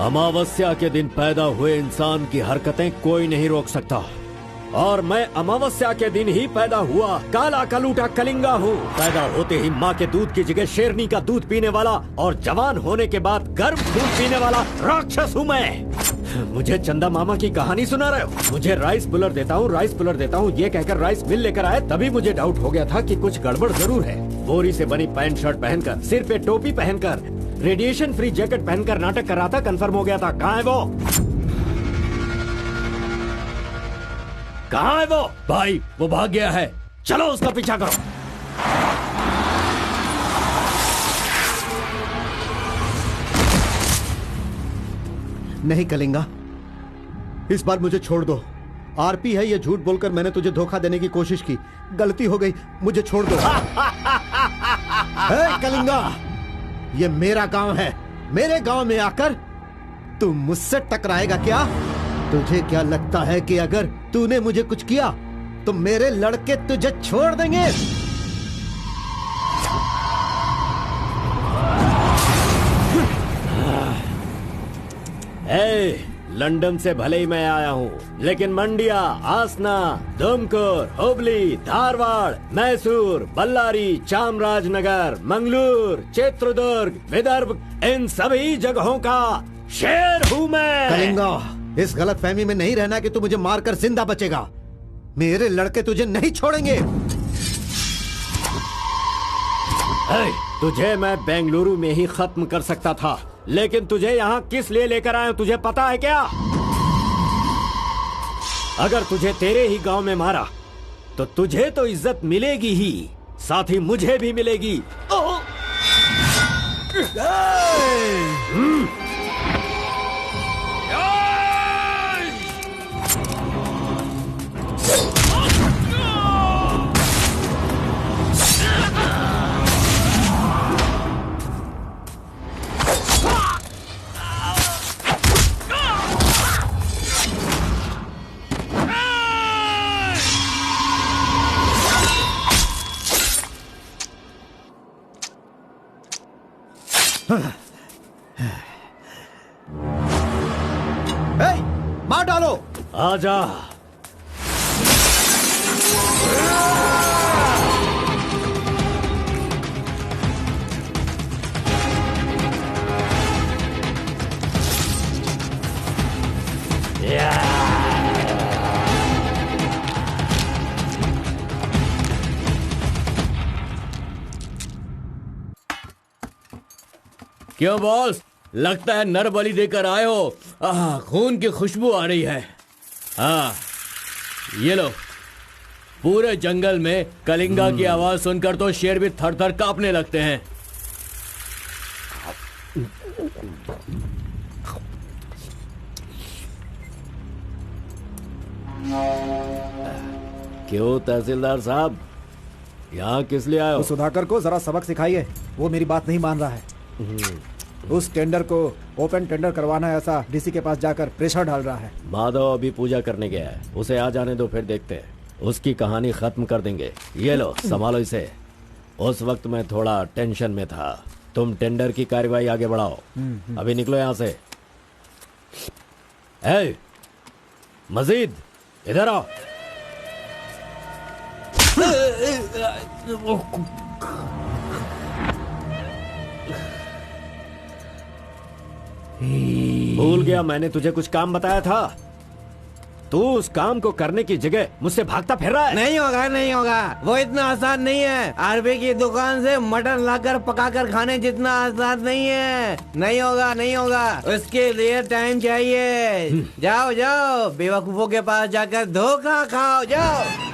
अमावस्या के दिन पैदा हुए इंसान की हरकतें कोई नहीं रोक सकता, और मैं अमावस्या के दिन ही पैदा हुआ काला कलूटा कलिंगा हूँ। पैदा होते ही माँ के दूध की जगह शेरनी का दूध पीने वाला और जवान होने के बाद गर्म दूध पीने वाला राक्षस हूँ मैं। मुझे चंदा मामा की कहानी सुना रहे हो? मुझे राइस पुलर देता हूँ, राइस पुलर देता हूँ, ये कहकर राइस मिल लेकर आए, तभी मुझे डाउट हो गया था कि कुछ गड़बड़ जरूर है। बोरी से बनी पैंट शर्ट पहनकर, सिर पे टोपी पहनकर, रेडिएशन फ्री जैकेट पहनकर नाटक कर रहा था, कंफर्म हो गया था। कहाँ है वो? कहाँ है वो? भाई वो भाग गया है, चलो उसका पीछा करो। नहीं कलिंगा, इस बार मुझे छोड़ दो। आरपी है, ये झूठ बोलकर मैंने तुझे धोखा देने की कोशिश की, गलती हो गई, मुझे छोड़ दो। कलिंगा, ये मेरा गांव है, मेरे गांव में आकर तू मुझसे टकराएगा क्या? तुझे क्या लगता है कि अगर तूने मुझे कुछ किया तो मेरे लड़के तुझे छोड़ देंगे? लंदन से भले ही मैं आया हूँ, लेकिन मंडिया, आसना, दुमकुर, हुबली, धारवाड़, मैसूर, बल्लारी, चामराजनगर, मंगलूर, चित्रदुर्ग, विदर्भ, इन सभी जगहों का शेर हूँ मैं। कलिंगा, इस गलत फहमी में नहीं रहना कि तू मुझे मारकर जिंदा बचेगा। मेरे लड़के तुझे नहीं छोड़ेंगे। तुझे मैं बेंगलुरु में ही खत्म कर सकता था, लेकिन तुझे यहाँ किस लिए लेकर आया तुझे पता है क्या? अगर तुझे तेरे ही गांव में मारा तो तुझे तो इज्जत मिलेगी ही, साथ ही मुझे भी मिलेगी। मार डालो। आजा। क्यों बॉस, लगता है नर बलि देकर आए हो। खून की खुशबू आ रही है। हाँ, ये लो। पूरे जंगल में कलिंगा की आवाज सुनकर तो शेर भी थर थर कांपने लगते हैं। क्यों तहसीलदार साहब, यहाँ किस लिए आए हो? सुधाकर को जरा सबक सिखाइए, वो मेरी बात नहीं मान रहा है। उस टेंडर को ओपन टेंडर करवाना है, ऐसा डीसी के पास जाकर प्रेशर डाल रहा है। माधव अभी पूजा करने गया है, उसे आ जाने दो, फिर देखते हैं। उसकी कहानी खत्म कर देंगे। ये लो, संभालो इसे। उस वक्त मैं थोड़ा टेंशन में था। तुम टेंडर की कार्यवाही आगे बढ़ाओ। अभी निकलो यहाँ से। ए, मजीद इधर आओ। भूल गया मैंने तुझे कुछ काम बताया था। तू उस काम को करने की जगह मुझसे भागता फिर रहा है। नहीं होगा, नहीं होगा, वो इतना आसान नहीं है। आरबी की दुकान से मटन लाकर पकाकर खाने जितना आसान नहीं है। नहीं होगा, नहीं होगा, उसके लिए टाइम चाहिए। जाओ जाओ, बेवकूफों के पास जाकर धोखा खाओ, जाओ।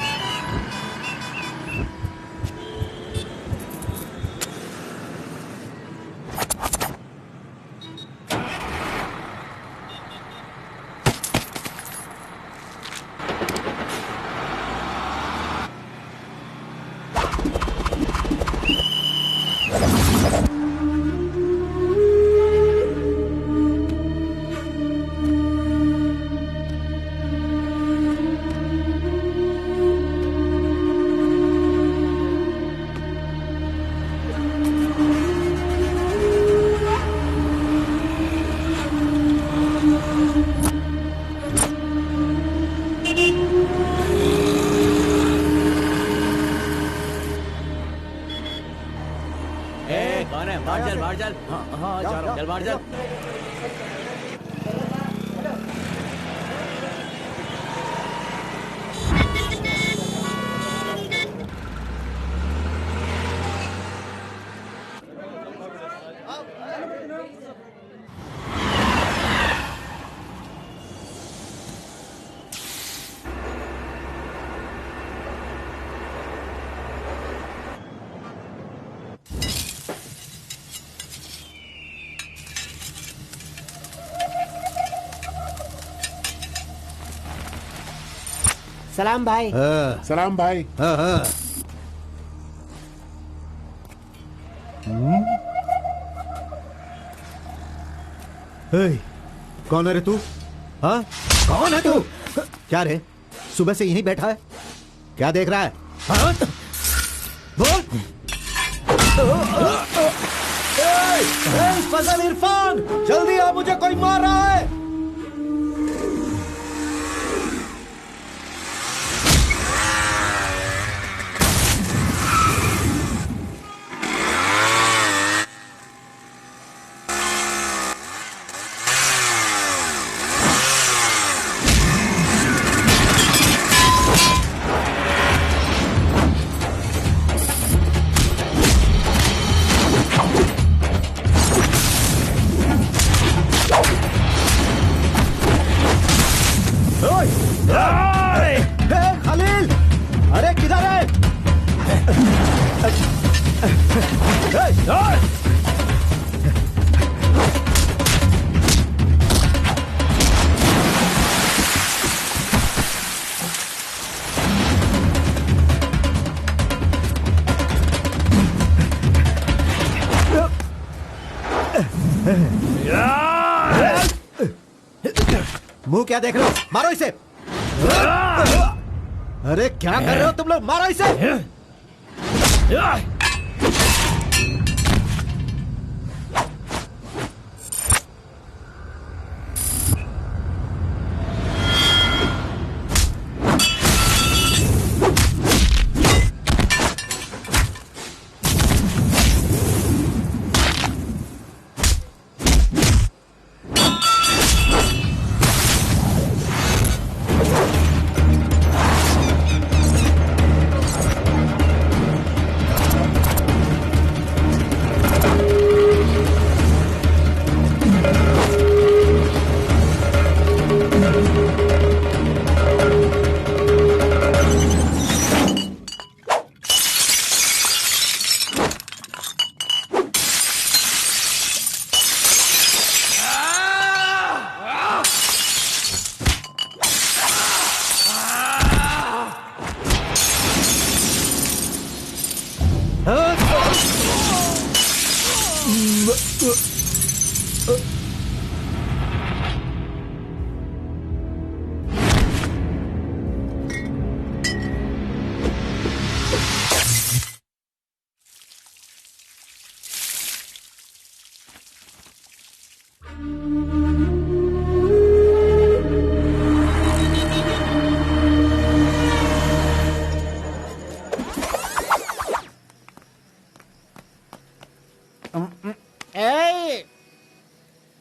कौन है? बाहर चल, बाहर चल। हाँ, जा रहा हूँ। चल बाहर चल। सलाम भाई। सलाम भाई। कौन है रे तू? हाँ, कौन है तू? क्या रे, सुबह से यहीं बैठा है? क्या देख रहा है? हाँ? बोल। फजल इरफान, जल्दी आ, मुझे कोई मार रहा है। खलील, अरे किधर है? मुंह क्या देख रहे हो? मारो इसे। अरे क्या कर रहे हो तुम लोग? मारो इसे।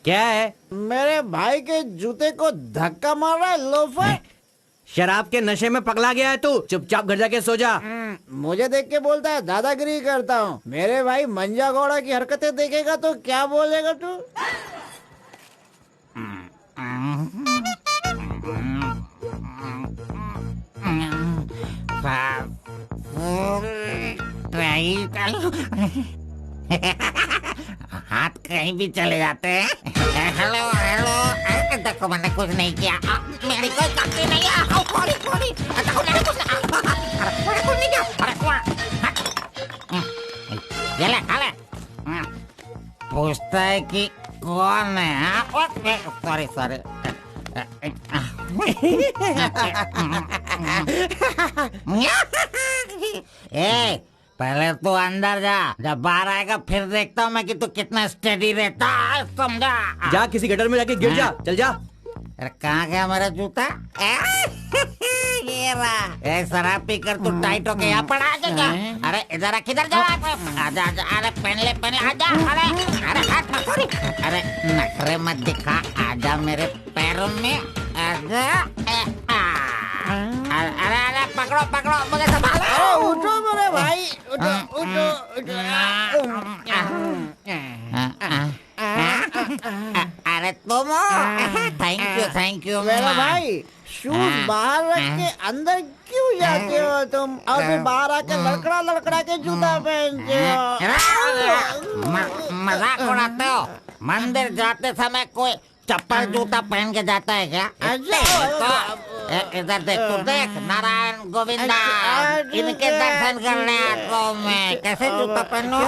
क्या है? मेरे भाई के जूते को धक्का मार रहा है लोफर। शराब के नशे में पगला गया है तू। चुपचाप घर जाके सो जा। मुझे देख के बोलता है दादागिरी करता हूँ। मेरे भाई मंजा घोड़ा की हरकतें देखेगा तो क्या बोलेगा तू? हाथ कहीं भी चले जाते हैं। हेलो हेलो, देखो मैंने कुछ नहीं किया, मेरी कोई गलती नहीं है। देखो मैंने कुछ नहीं किया। ये ले, खा ले। पूछता है कि कौन है? Sorry sorry. पहले तू अंदर जा, जब बाहर आएगा फिर देखता हूँ मैं कि तू कितना स्टेडी रहता है, समझा? जा किसी गटर में जाके गिर जा। चल जा। अरे कहाँ गया मेरा जूता? ये रहा। ए, शराब पीकर तू टाइट होके यहाँ पड़ा आजा। अरे इधर आ, किधर जा? आजा आजा, अरे पहन ले आजा। अरे हाथ पकड़ी। अरे नखरे मत दिखा, आजा मेरे पैरों में आजा। अरे अरे पकड़ो पकड़ो, मुझे संभालो। उठो मेरे भाई, उठो उठो उठो। अरे तुम, थैंक यू मेरा भाई, शूज बाहर रख के अंदर क्यों जाते हो तुम? और फिर बाहर आके लड़खड़ा के जूता पहनते हो। मजाक उड़ाते हो? मंदिर जाते समय कोई चप्पल जूता पहन के जाता है क्या? इधर देख, तू देख, नारायण गोविंदा, इनके दर्शन करने आता हूँ मैं। कैसे जूता पहनो?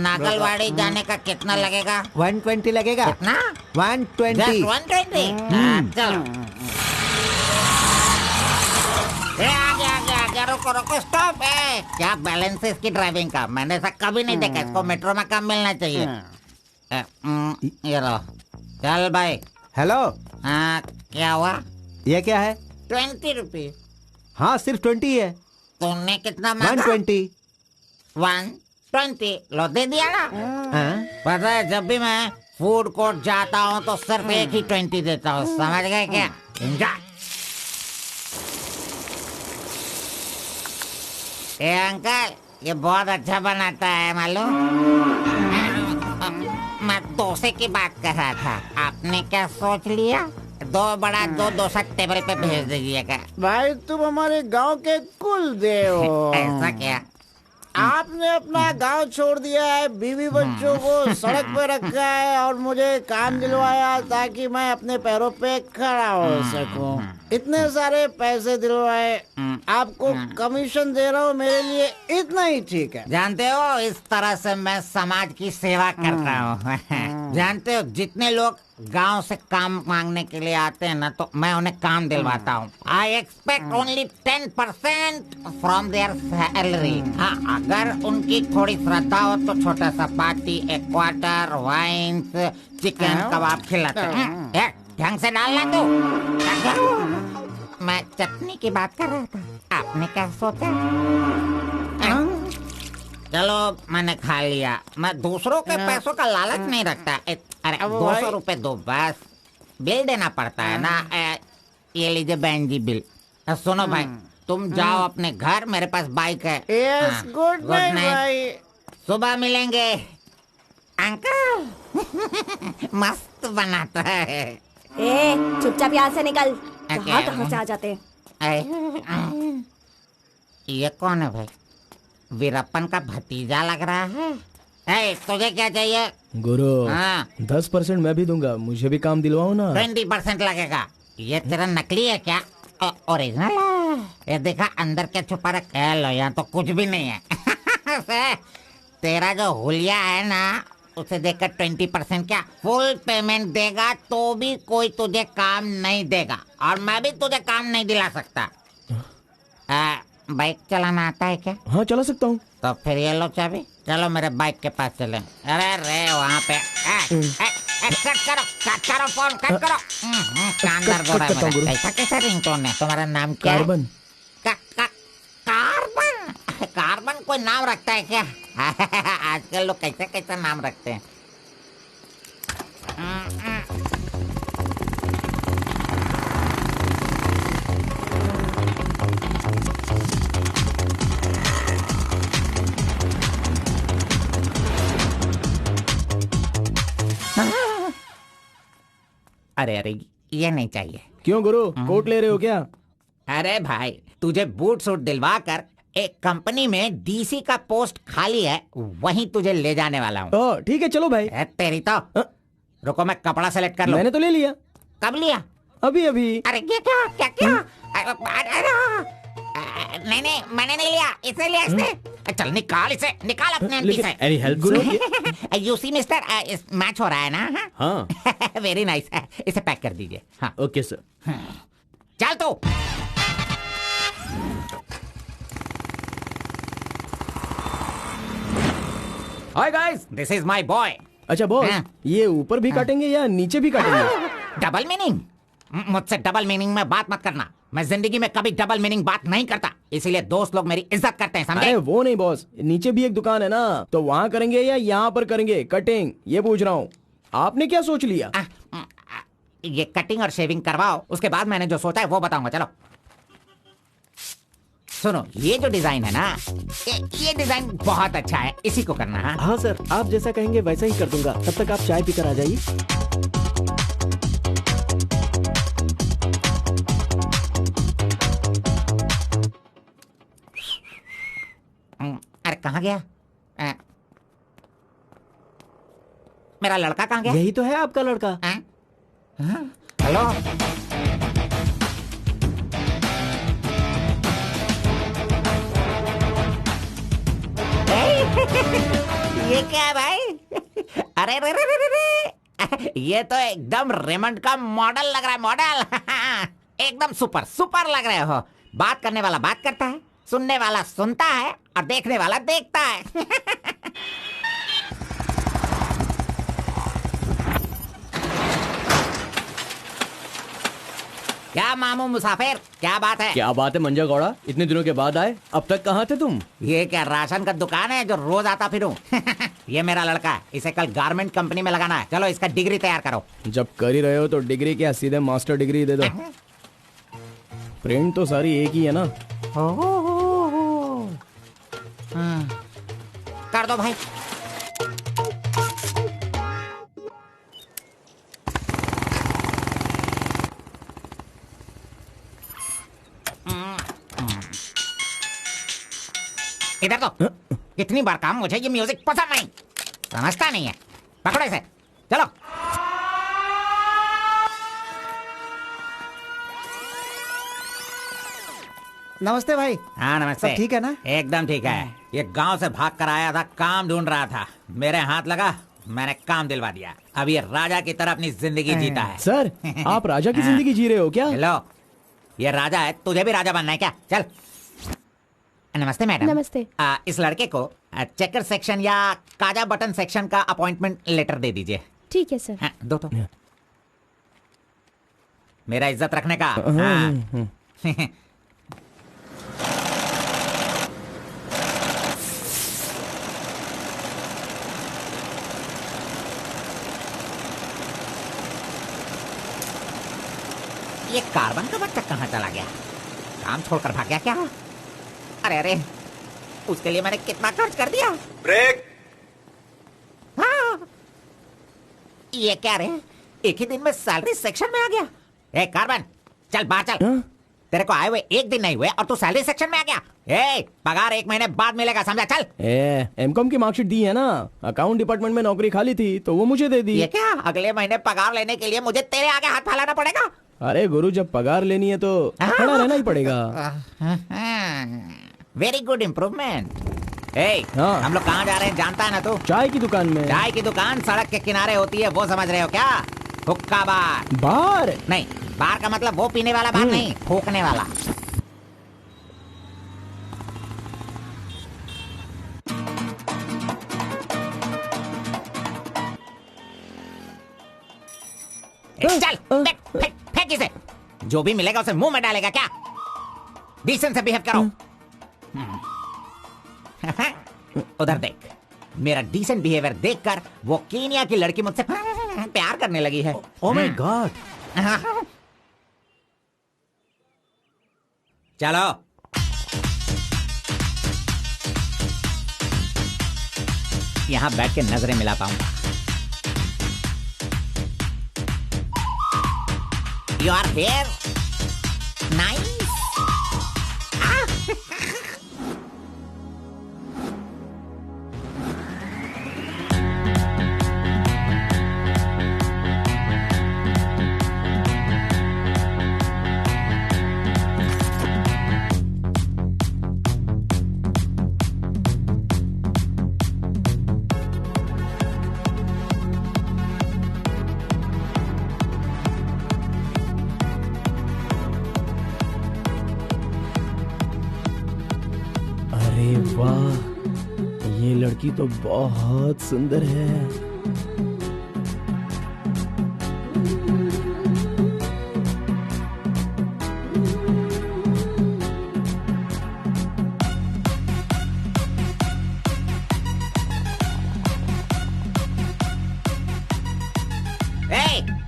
नागलवाड़ी जाने का कितना लगेगा? 120 लगेगा। कितना? 120। 120? चलो। आगे रुको, स्टॉप है। क्या बैलेंस है इसकी ड्राइविंग का? मैंने ऐसा कभी नहीं देखा। इसको मेट्रो में काम मिलना चाहिए। ये लो, चल भाई। हेलो, हाँ, क्या हुआ? ये क्या है? 20 रुपीज। हाँ, सिर्फ 20 है। तूने कितना मांगा? 120। 120 लो, दे दिया ना। हाँ? पता है, जब भी मैं फूड कोर्ट जाता हूँ तो सिर्फ एक ही 20 देता हूँ, समझ गए क्या? एंजॉय। ए अंकल, ये बहुत अच्छा बनाता है मालूम। मैं डोसे की बात कर रहा था, आपने क्या सोच लिया? 2 बड़ा 2 डोसा टेबल पे भेज दीजिएगा। भाई तुम हमारे गांव के कुल देव हो। ऐसा क्या? आपने अपना गांव छोड़ दिया है, बीवी बच्चों को सड़क पे रखा है और मुझे काम दिलवाया ताकि मैं अपने पैरों पे खड़ा हो सकूं। इतने सारे पैसे दिलवाए, आपको कमीशन दे रहा हूँ, मेरे लिए इतना ही ठीक है। जानते हो, इस तरह से मैं समाज की सेवा करता हूँ। जानते हो, जितने लोग गांव से काम मांगने के लिए आते हैं ना, तो मैं उन्हें काम दिलवाता हूँ। I expect only 10% from there salary. हाँ, अगर उनकी थोड़ी श्रद्धा हो तो छोटा सा पार्टी, एक क्वार्टर, वाइन्स, चिकन कबाब खिलाते हैं। ढंग से डालना तू। मैं चटनी की बात कर रहा था, आपने क्या सोचा? चलो, मैंने खा लिया। मैं दूसरों के पैसों का लालच नहीं रखता। अरे 200 रुपए दो बस, बिल देना पड़ता है ना। ये लीजिए बहन जी बिल। सुनो भाई, तुम जाओ अपने घर, मेरे पास बाइक है। यस, गुड नाइट भाई। सुबह मिलेंगे। अंकल मस्त बनाता है। ए, चुपचाप यहाँ से निकल। कहाँ से आ जाते हैं? ये कौन है भाई? वीरप्पन का भतीजा लग रहा है। तुझे क्या चाहिए? गुरु, हाँ। 10% मैं भी दूंगा, मुझे भी काम दिलवाओ ना। 20% लगेगा। ये तेरा नकली है क्या? ओरिजिनल है। ये देखा अंदर क्या छुपा रखा है? लो, यहाँ तो कुछ भी नहीं है। तेरा जो हुलिया है ना, उसे देखकर 20% क्या फुल पेमेंट देगा तो भी कोई तुझे काम नहीं देगा, और मैं भी तुझे काम नहीं दिला सकता। बाइक चलाना आता है क्या? हाँ, चला सकता हूँ। तो फिर ये लो चाबी, चलो मेरे बाइक के पास चलें। अरे रे वहाँ पे कट करो फोन, कट करो। कान दर्द हो रहा है मेरा। ऐसा कैसा रिंगटोन है? तुम्हारा नाम क्या है? कार्बन। कार्बन? कार्बन कोई नाम रखता है क्या? आजकल लोग कैसे कैसे नाम रखते हैं। अरे अरे, ये नहीं चाहिए। क्यों गुरु, कोट ले रहे हो क्या? अरे भाई, तुझे बूट सूट दिलवा कर एक कंपनी में डीसी का पोस्ट खाली है, वहीं तुझे ले जाने वाला हूँ। ठीक है, चलो भाई। तेरी तो। रुको, मैं कपड़ा सेलेक्ट कर लूं। मैंने तो ले लिया। कब लिया? अभी अभी। अरे ये क्या? नहीं, मैंने नहीं लिया, इसे लिया इसने। चल निकाल इसे, निकाल अपने एंटी से। Any help Guru? You see mister, match हो रहा है ना? हाँ। Very nice. इसे पैक कर दीजिए। हाँ, ओके सर। चल तू। Hi guys, this is my boy. अच्छा बॉस, हाँ। ये ऊपर भी काटेंगे या नीचे भी काटेंगे? Double meaning? मुझसे डबल मीनिंग में बात मत करना। मैं जिंदगी में कभी डबल मीनिंग बात नहीं करता, इसीलिए दोस्त लोग मेरी इज्जत करते हैं, समझे? अरे वो नहीं बॉस, नीचे भी एक दुकान है ना, तो वहाँ करेंगे या यहाँ पर करेंगे कटिंग, ये पूछ रहा हूँ। आपने क्या सोच लिया? ये कटिंग और शेविंग करवाओ, उसके बाद मैंने जो सोचा है वो बताऊंगा। चलो सुनो, ये जो डिजाइन है ना, ये डिजाइन बहुत अच्छा है, इसी को करना है। हाँ सर, आप जैसा कहेंगे वैसा ही कर दूंगा। तब तक आप चाय पीकर आ जाइए। अरे कहाँ गया? मेरा लड़का कहाँ गया? यही तो है आपका लड़का। हेलो, ये क्या है भाई? अरे रे रे रे रे रे, ये तो एकदम रेमंड का मॉडल लग रहा है, मॉडल। एकदम सुपर सुपर लग रहे हो। बात करने वाला बात करता है, सुनने वाला सुनता है और देखने वाला देखता है। क्या मामू मुसाफिर, क्या बात है? क्या बात है मंजा गौड़ा, इतने दिनों के बाद आए, अब तक कहाँ थे तुम? ये क्या राशन का दुकान है जो रोज आता फिरूं? ये मेरा लड़का है, इसे कल गारमेंट कंपनी में लगाना है। चलो इसका डिग्री तैयार करो। जब कर ही रहे हो तो डिग्री क्या, सीधे मास्टर डिग्री दे दो। प्रिंट तो सारी एक ही है ना। कर दो भाई। इधर तो कितनी बार काम, मुझे ये म्यूजिक पसंद नहीं, समझता नहीं है। पकड़ो इसे, चलो। नमस्ते भाई। हाँ नमस्ते। सब ठीक है ना? एकदम ठीक है। ये गांव से भाग कर आया था, काम ढूंढ रहा था, मेरे हाथ लगा, मैंने काम दिलवा दिया। अब ये राजा की तरह अपनी जिंदगी जीता है। सर, आप राजा की जिंदगी जी रहे हो क्या? हेलो, ये राजा है, तुझे भी राजा बनना है क्या? चल। नमस्ते मैडम। नमस्ते। इस लड़के को चेकर सेक्शन या काजा बटन सेक्शन का अपॉइंटमेंट लेटर दे दीजिए। ठीक है सर। हाँ, दो तो। मेरा इज्जत रखने का। हाँ। ये कार्बन का बच्चा कहाँ चला गया? काम छोड़कर भाग गया क्या? अरे अरे, उसके लिए मैंने कितना खर्च कर दिया। ब्रेक। हाँ। ये क्या रे, एक ही दिन में सैलरी सेक्शन में आ गया। ए कार्बन, चल बाहर चल। तेरे को आए हुए एक दिन नहीं हुए और तू सैलरी सेक्शन में आ गया। ए, पगार 1 महीने बाद मिलेगा, समझा? चल। एमकॉम की मार्कशीट दी है ना, अकाउंट डिपार्टमेंट में नौकरी खाली थी तो वो मुझे दे दी। ये क्या, अगले महीने पगार लेने के लिए मुझे तेरे आगे हाथ फैलाना पड़ेगा? अरे गुरु, जब पगार लेनी है तो खड़ा रहना ही पड़ेगा। Very good improvement. हाँ। हम लोग कहाँ जा रहे हैं जानता है ना तू? चाय की दुकान में। चाय की दुकान सड़क के किनारे होती है, वो समझ रहे हो क्या? हुक्का बार। बार नहीं, बार का मतलब वो पीने वाला बार नहीं, फूकने वाला। चल फेंक इसे। जो भी मिलेगा उसे मुंह में डालेगा क्या? डिसेंट से बिहेव करो। उधर देख, मेरा डिसेंट बिहेवियर देखकर वो कीनिया की लड़की मुझसे प्यार करने लगी है। Oh my God. चलो। यहां बैठ के नजरें मिला पाऊंगा। You are here? Nice. अरे वाह, ये लड़की तो बहुत सुंदर है।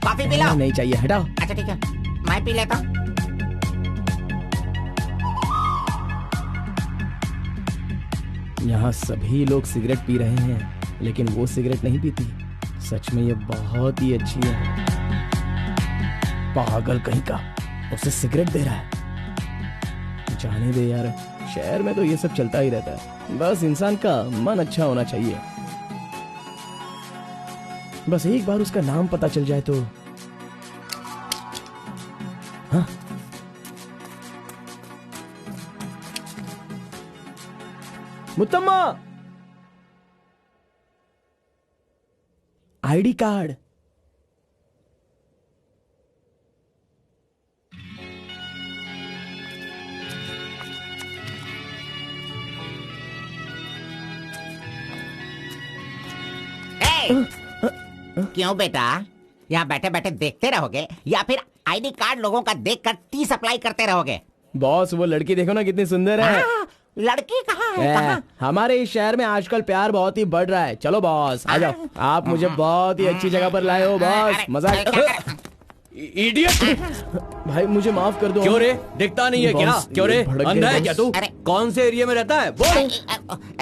Coffee P low. नहीं चाहिए, हटाओ। अच्छा ठीक है, मैं पी लेता हूँ। यहाँ सभी लोग सिगरेट पी रहे हैं, लेकिन वो सिगरेट नहीं पीती। सच में ये बहुत ही अच्छी है। पागल कहीं का, उसे सिगरेट दे रहा है। जाने दे यार, शहर में तो ये सब चलता ही रहता है। बस इंसान का मन अच्छा होना चाहिए। बस एक बार उसका नाम पता चल जाए तो। हाँ, मुत्तम्मा, आईडी कार्ड। क्यों बेटा, यहाँ बैठे बैठे देखते रहोगे या फिर आईडी कार्ड लोगों का देखकर टी सप्लाई करते रहोगे? बॉस, वो लड़की देखो ना कितनी सुंदर है। लड़की कहाँ है? कहाँ? हमारे इस शहर में आजकल प्यार बहुत ही बढ़ रहा है। चलो बॉस, आ जाओ। आप मुझे बहुत ही अच्छी जगह पर लाए हो बॉस। मजाक। इडियट! भाई मुझे माफ कर दो। क्यों रे, दिखता नहीं है क्या? क्यों रे, अंधा है क्या तू? कौन से एरिया में रहता है? बोल।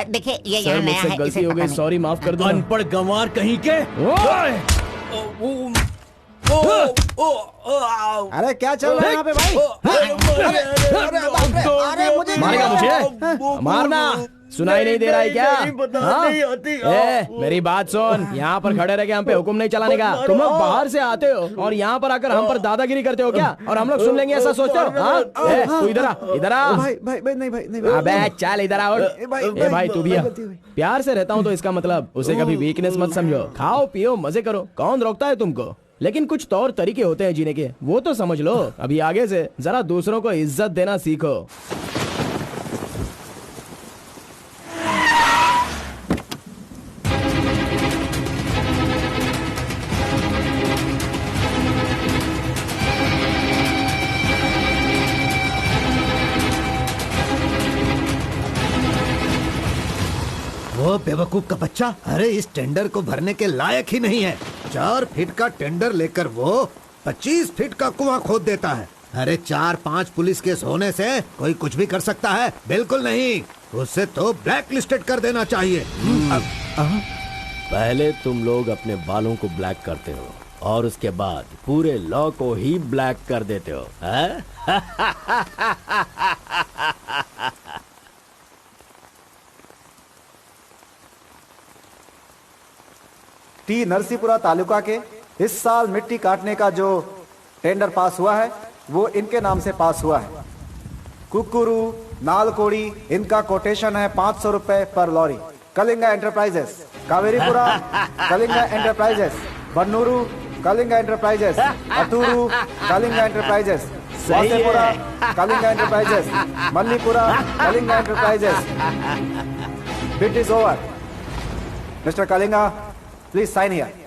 देखिए ये सर, यहाँ नया मुझसे है, गलती इसे हो पता गई, नहीं। सॉरी, माफ कर दो। अनपढ़ गंवार कहीं के। अरे क्या चल रहा है यहाँ पे भाई? अरे मुझे मारेगा मुझे? मारना सुनाई नहीं दे रहा है क्या? हाँ? मेरी बात सुन, यहाँ पर खड़े रह के हम पे हुक्म नहीं चलाने का। तुम लोग बाहर से आते हो और यहाँ पर आकर हम पर दादागिरी करते हो क्या? और हम लोग सुन लेंगे ऐसा सोचते हो? हाँ? तू इधर आ, इधर आ। भाई भाई भाई नहीं भाई नहीं। अबे चल इधर आओ। भाई तू भी आ। प्यार से रहता हूँ तो इसका मतलब उसे कभी वीकनेस मत समझो। खाओ पियो मजे करो, कौन रोकता है तुमको? लेकिन कुछ तौर तरीके होते हैं जीने के, वो तो समझ लो। अभी आगे से जरा दूसरों को इज्जत देना सीखो। वो बेवकूफ का बच्चा, अरे इस टेंडर को भरने के लायक ही नहीं है। 4 फीट का टेंडर लेकर वो 25 फीट का कुआं खोद देता है। अरे 4-5 पुलिस केस होने से कोई कुछ भी कर सकता है? बिल्कुल नहीं, उसे तो ब्लैक लिस्टेड कर देना चाहिए। पहले तुम लोग अपने बालों को ब्लैक करते हो और उसके बाद पूरे लॉ को ही ब्लैक कर देते हो, हैं? टी नरसीपुरा तालुका के इस साल मिट्टी काटने का जो टेंडर पास हुआ है वो इनके नाम से पास हुआ है। कुकुरू, नालकोड़ी, इनका कोटेशन है 500 रुपए पर lorry. Kalinga Enterprises, Kaveripura Kalinga Enterprises, Bannuru Kalinga Enterprises, Aturu Kalinga Enterprises, Vasepura Kalinga Enterprises, Mallipura Kalinga Enterprises. Bid is over. Mister Kalinga, please sign here.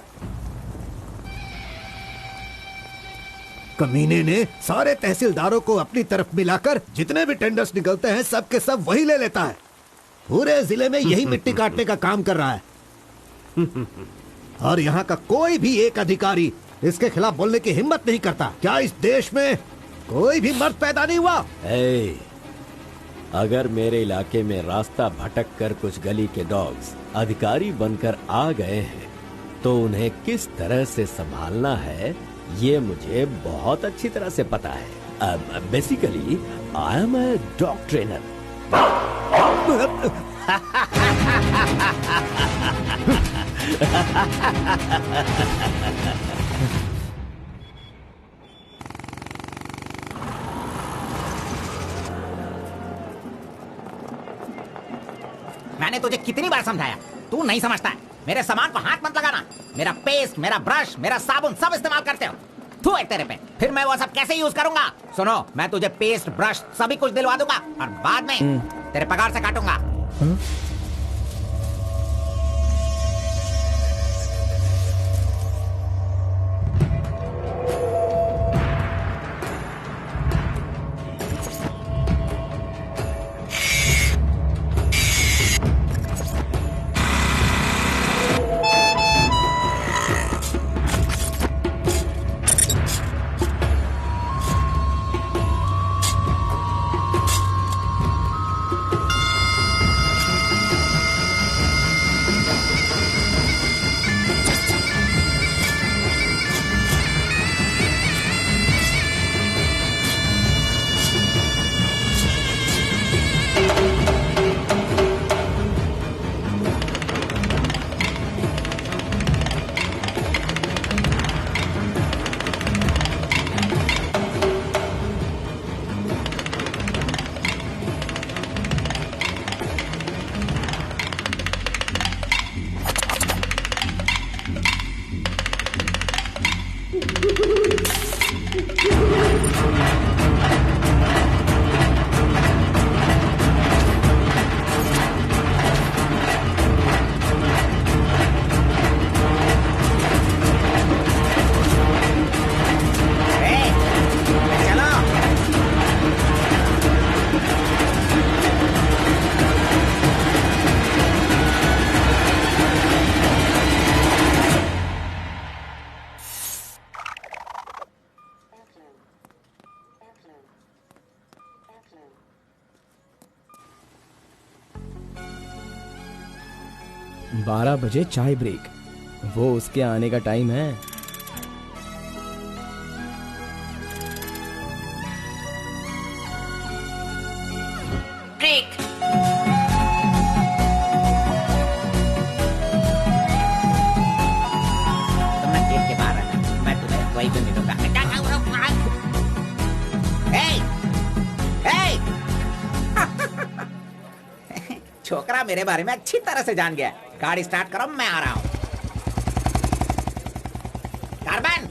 कमीने ने सारे तहसीलदारों को अपनी तरफ मिलाकर जितने भी टेंडर्स निकलते हैं सब के सब वही ले लेता है। पूरे जिले में यही मिट्टी काटने का काम कर रहा है। और यहाँ का कोई भी एक अधिकारी इसके खिलाफ बोलने की हिम्मत नहीं करता। क्या इस देश में कोई भी मर्द पैदा नहीं हुआ? अगर मेरे इलाके में रास्ता भटक कर कुछ गली के डॉग्स अधिकारी बनकर आ गए हैं तो उन्हें किस तरह से संभालना है ये मुझे बहुत अच्छी तरह से पता है। Basically I am a dog trainer. मैंने तुझे कितनी बार समझाया, तू नहीं समझता है। मेरे सामान को हाथ मत लगाना। मेरा पेस्ट, मेरा ब्रश, मेरा साबुन सब इस्तेमाल करते हो। तू है तेरे पे, फिर मैं वो सब कैसे यूज करूंगा? सुनो, मैं तुझे पेस्ट, ब्रश सभी कुछ दिलवा दूंगा और बाद में तेरे पगार से काटूंगा। 12 बजे चाय ब्रेक, वो उसके आने का टाइम है। ब्रेक। तुमने गेट के बाहर रहना, मैं तुम्हें वही तो नहीं दूंगा। छोकरा मेरे बारे में अच्छी तरह से जान गया। गाड़ी स्टार्ट करो, मैं आ रहा हूँ। Carbon,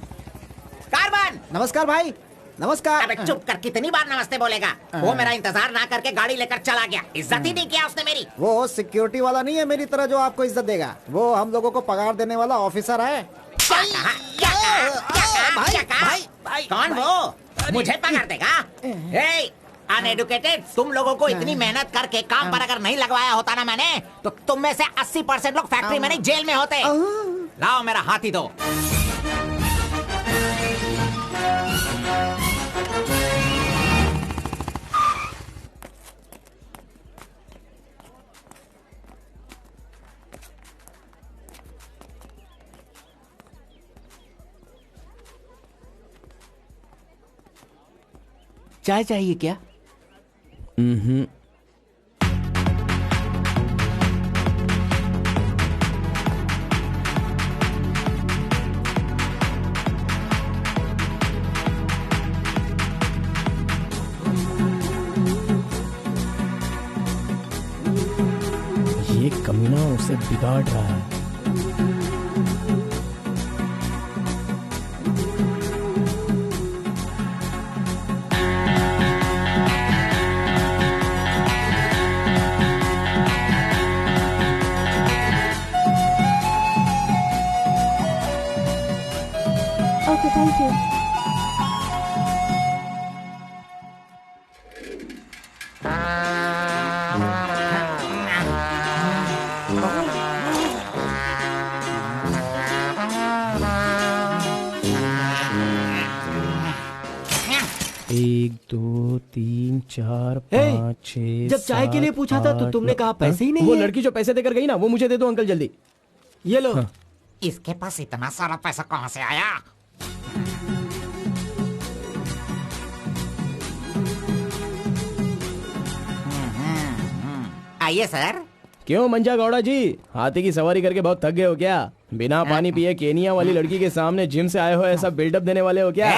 carbon. नमस्कार भाई, नमस्कार। अबे चुप कर, कितनी बार नमस्ते बोलेगा? वो मेरा इंतजार ना करके गाड़ी लेकर चला गया। इज्जत ही नहीं किया उसने मेरी। वो सिक्योरिटी वाला नहीं है मेरी तरह जो आपको इज्जत देगा। वो हम लोगों को पगार देने वाला ऑफिसर है। कौन वो? मुझे पगार देगा? अनएडुकेटेड, तुम लोगों को इतनी मेहनत करके काम पर अगर नहीं लगवाया होता ना मैंने, तो तुम में से 80% लोग फैक्ट्री में नहीं जेल में होते। लाओ मेरा हाथी दो। चाय चाहिए क्या? ये कमीना उसे बिगाड़ रहा है। Okay, thank you. एक, दो, तीन, चार, पाँच, छह। जब चाय के लिए पूछा था तो तुमने कहा पैसे ही नहीं वो है। लड़की जो पैसे देकर गई ना, वो मुझे दे दो अंकल जल्दी। ये लो। इसके पास इतना सारा पैसा कहाँ से आया? आइए सर। क्यों मंजा गौड़ा जी, हाथी की सवारी करके बहुत थक गए हो क्या? बिना पानी पिए केनिया वाली लड़की के सामने जिम से आए हो, ऐसा बिल्डअप देने वाले हो क्या?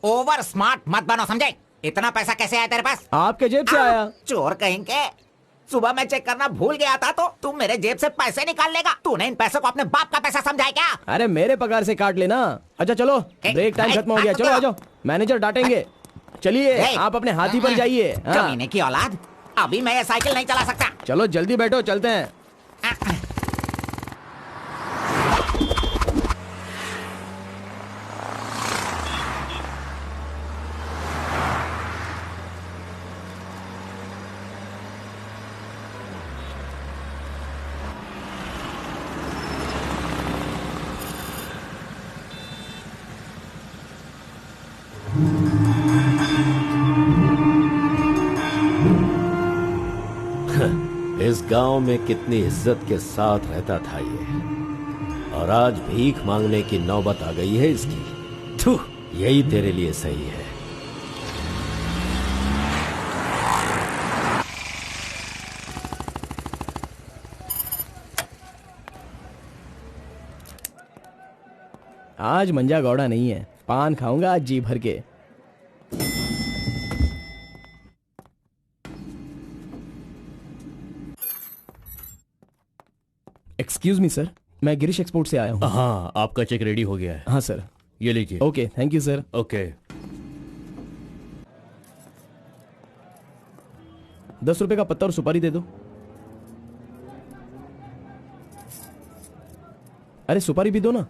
ओवर स्मार्ट मत बनो, समझे? इतना पैसा कैसे आया तेरे पास? आपके जेब से आया। चोर कहेंगे। सुबह मैं चेक करना भूल गया था तो तुम मेरे जेब से पैसे निकाल लेगा। तूने इन पैसों को अपने बाप का पैसा समझा है क्या? अरे मेरे पगार से काट लेना। अच्छा चलो, ब्रेक टाइम खत्म हो गया, चलो आ जाओ, मैनेजर डांटेंगे। चलिए आप अपने हाथी पर जाइए। कमीने की औलाद, अभी मैं ये साइकिल नहीं चला सकता। चलो जल्दी बैठो, चलते हैं। इस गांव में कितनी इज्जत के साथ रहता था ये, और आज भीख मांगने की नौबत आ गई है इसकी। थू, यही तेरे लिए सही है। आज मंजा गौड़ा नहीं है, पान खाऊंगा आज जी भर के। एक्सक्यूज मी सर, मैं गिरीश एक्सपोर्ट से आया हूँ। हाँ, आपका चेक रेडी हो गया है। हाँ सर, ये लीजिए। Okay, thank you sir. Okay. 10 रुपए का पत्ता और सुपारी दे दो। अरे सुपारी भी दो ना।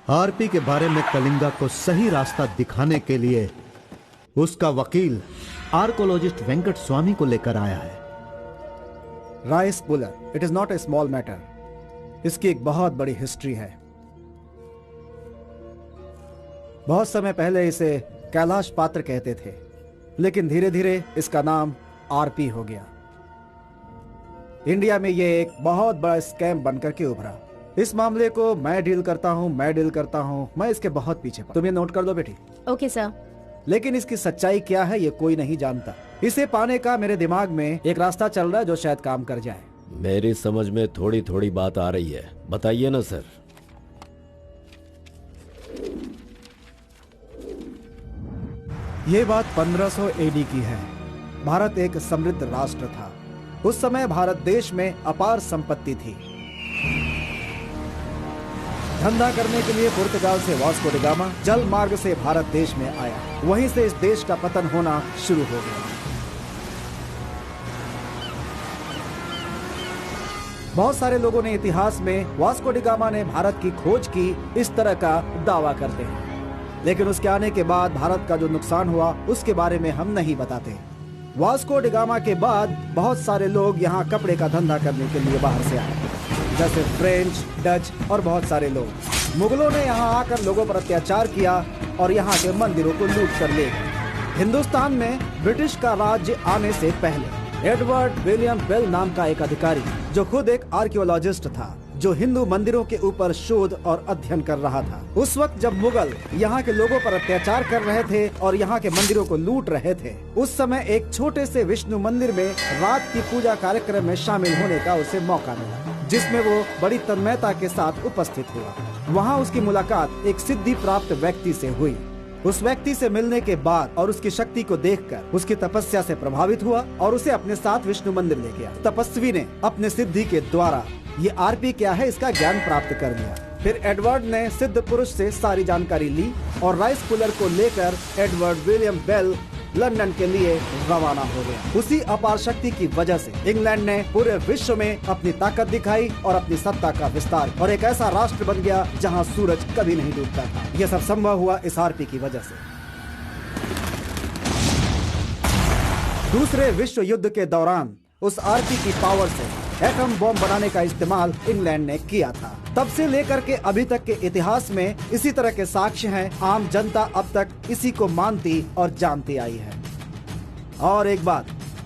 आरपी के बारे में कलिंगा को सही रास्ता दिखाने के लिए उसका वकील आर्कोलॉजिस्ट वेंकट स्वामी को लेकर आया है। Rice puller, it is not a small matter. इसकी एक बहुत बड़ी हिस्ट्री है। बहुत समय पहले इसे कैलाश पात्र कहते थे, लेकिन धीरे धीरे इसका नाम आरपी हो गया। इंडिया में यह एक बहुत बड़ा स्कैम बनकर के उभरा। इस मामले को मैं डील करता हूँ, मैं इसके बहुत पीछे तुम ये नोट कर लो बेटी। Okay sir. लेकिन इसकी सच्चाई क्या है ये कोई नहीं जानता। इसे पाने का मेरे दिमाग में एक रास्ता चल रहा है जो शायद काम कर जाए। मेरी समझ में थोड़ी थोड़ी बात आ रही है, बताइए ना सर। ये बात 1500 एडी की है। भारत एक समृद्ध राष्ट्र था। उस समय भारत देश में अपार संपत्ति थी। धंधा करने के लिए पुर्तगाल से वास्को डी गामा जल मार्ग से भारत देश में आया। वहीं से इस देश का पतन होना शुरू हो गया। बहुत सारे लोगों ने इतिहास में वास्को डी गामा ने भारत की खोज की इस तरह का दावा करते हैं, लेकिन उसके आने के बाद भारत का जो नुकसान हुआ उसके बारे में हम नहीं बताते। वास्को डी गामा के बाद बहुत सारे लोग यहाँ कपड़े का धंधा करने के लिए बाहर से आए, जैसे फ्रेंच, डच और बहुत सारे लोग। मुगलों ने यहाँ आकर लोगों पर अत्याचार किया और यहाँ के मंदिरों को लूट कर ले गए। हिंदुस्तान में ब्रिटिश का राज्य आने से पहले एडवर्ड विलियम बेल नाम का एक अधिकारी, जो खुद एक आर्कियोलॉजिस्ट था, जो हिंदू मंदिरों के ऊपर शोध और अध्ययन कर रहा था। उस वक्त जब मुगल यहाँ के लोगों पर अत्याचार कर रहे थे और यहाँ के मंदिरों को लूट रहे थे, उस समय एक छोटे से विष्णु मंदिर में रात की पूजा कार्यक्रम में शामिल होने का उसे मौका मिला, जिसमें वो बड़ी तन्मयता के साथ उपस्थित हुआ। वहाँ उसकी मुलाकात एक सिद्धि प्राप्त व्यक्ति से हुई। उस व्यक्ति से मिलने के बाद और उसकी शक्ति को देखकर उसकी तपस्या से प्रभावित हुआ और उसे अपने साथ विष्णु मंदिर ले गया। तपस्वी ने अपने सिद्धि के द्वारा ये आरपी क्या है इसका ज्ञान प्राप्त कर लिया। फिर एडवर्ड ने सिद्ध पुरुष से सारी जानकारी ली और राइस पुलर को लेकर एडवर्ड विलियम बेल लंदन के लिए रवाना हो गया। उसी अपार शक्ति की वजह से इंग्लैंड ने पूरे विश्व में अपनी ताकत दिखाई और अपनी सत्ता का विस्तार, और एक ऐसा राष्ट्र बन गया जहां सूरज कभी नहीं डूबता था। यह सब संभव हुआ इस आरपी की वजह से। दूसरे विश्व युद्ध के दौरान उस आरपी की पावर से एटम बॉम्ब बनाने का इस्तेमाल इंग्लैंड ने किया था। तब से लेकर के अभी तक के इतिहास में इसी तरह के साक्ष्य हैं। आम जनता अब तक इसी को मानती और जानती आई है। और एक बात,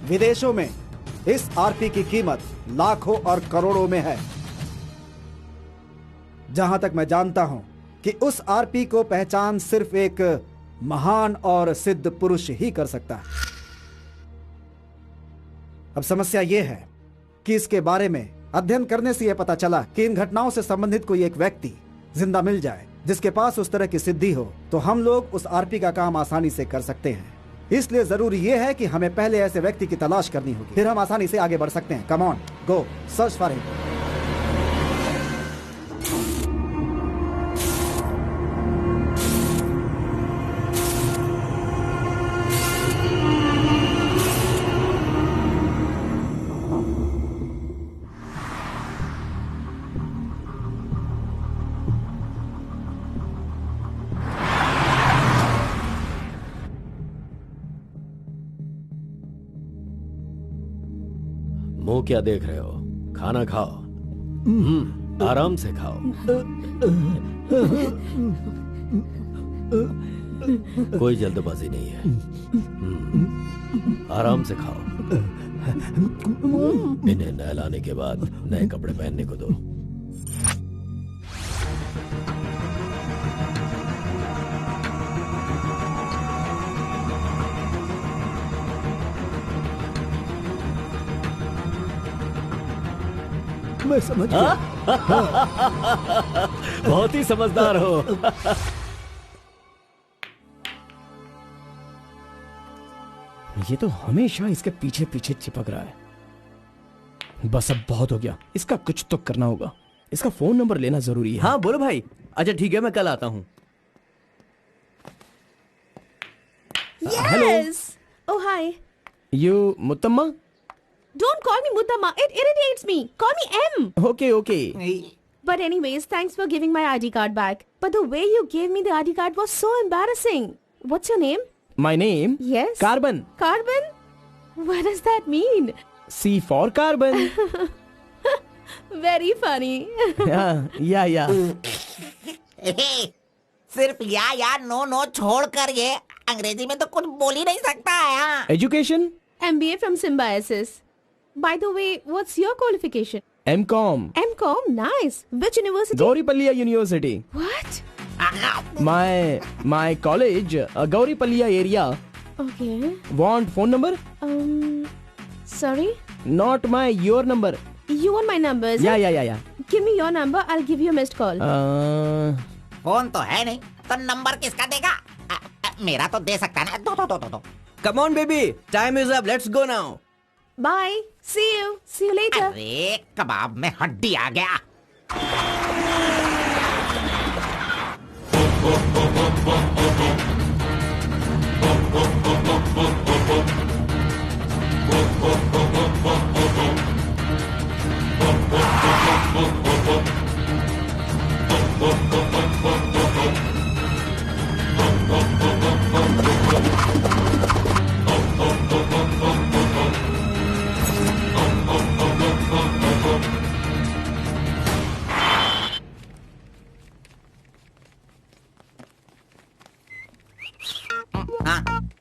विदेशों में इस आरपी की कीमत लाखों और करोड़ों में है। जहां तक मैं जानता हूं कि उस आरपी को पहचान सिर्फ एक महान और सिद्ध पुरुष ही कर सकता है। अब समस्या यह है कि इसके बारे में अध्ययन करने से यह पता चला कि इन घटनाओं से संबंधित कोई एक व्यक्ति जिंदा मिल जाए जिसके पास उस तरह की सिद्धि हो, तो हम लोग उस आरपी का काम आसानी से कर सकते हैं। इसलिए जरूरी यह है कि हमें पहले ऐसे व्यक्ति की तलाश करनी होगी, फिर हम आसानी से आगे बढ़ सकते हैं। Come on, go search for him. मुंह क्या देख रहे हो? खाना खाओ। आराम से खाओ। कोई जल्दबाजी नहीं है। आराम से खाओ। इन्हें नहलाने के बाद नए कपड़े पहनने को दो। मैं समझ गया। बहुत ही समझदार हो। ये तो हमेशा इसके पीछे पीछे चिपक रहा है। बस अब बहुत हो गया, इसका कुछ तो करना होगा। इसका फोन नंबर लेना जरूरी है। हाँ बोलो भाई। अच्छा ठीक है, मैं कल आता हूँ। Yes. Oh hi. You Muttamma? Don't call me Muttama. It irritates me. Call me M. Okay okay. But anyways, thanks for giving my ID card back. But the way you gave me the ID card was so embarrassing. What's your name? My name? Yes. Carbon. Carbon? What does that mean? C for carbon. Very funny. yeah. सिर्फ या no छोड़ कर ये अंग्रेजी में तो कुछ बोल ही नहीं सकता है। Education? MBA from Symbiosis. By the way, what's your qualification? M.Com. M.Com? Nice. Which university? Gauripalliya University. What? My college, Gauripalliya area. Okay. Want phone number? Sorry? Not your number. You want my number? is it? Yeah. Give me your number. I'll give you a missed call. Phone तो है नहीं तो number किसका देगा? मेरा तो दे सकता है ना। दो। Come on, baby. Time is up. Let's go now. Bye. See you. See you later. अरे कबाब में हड्डी आ गया।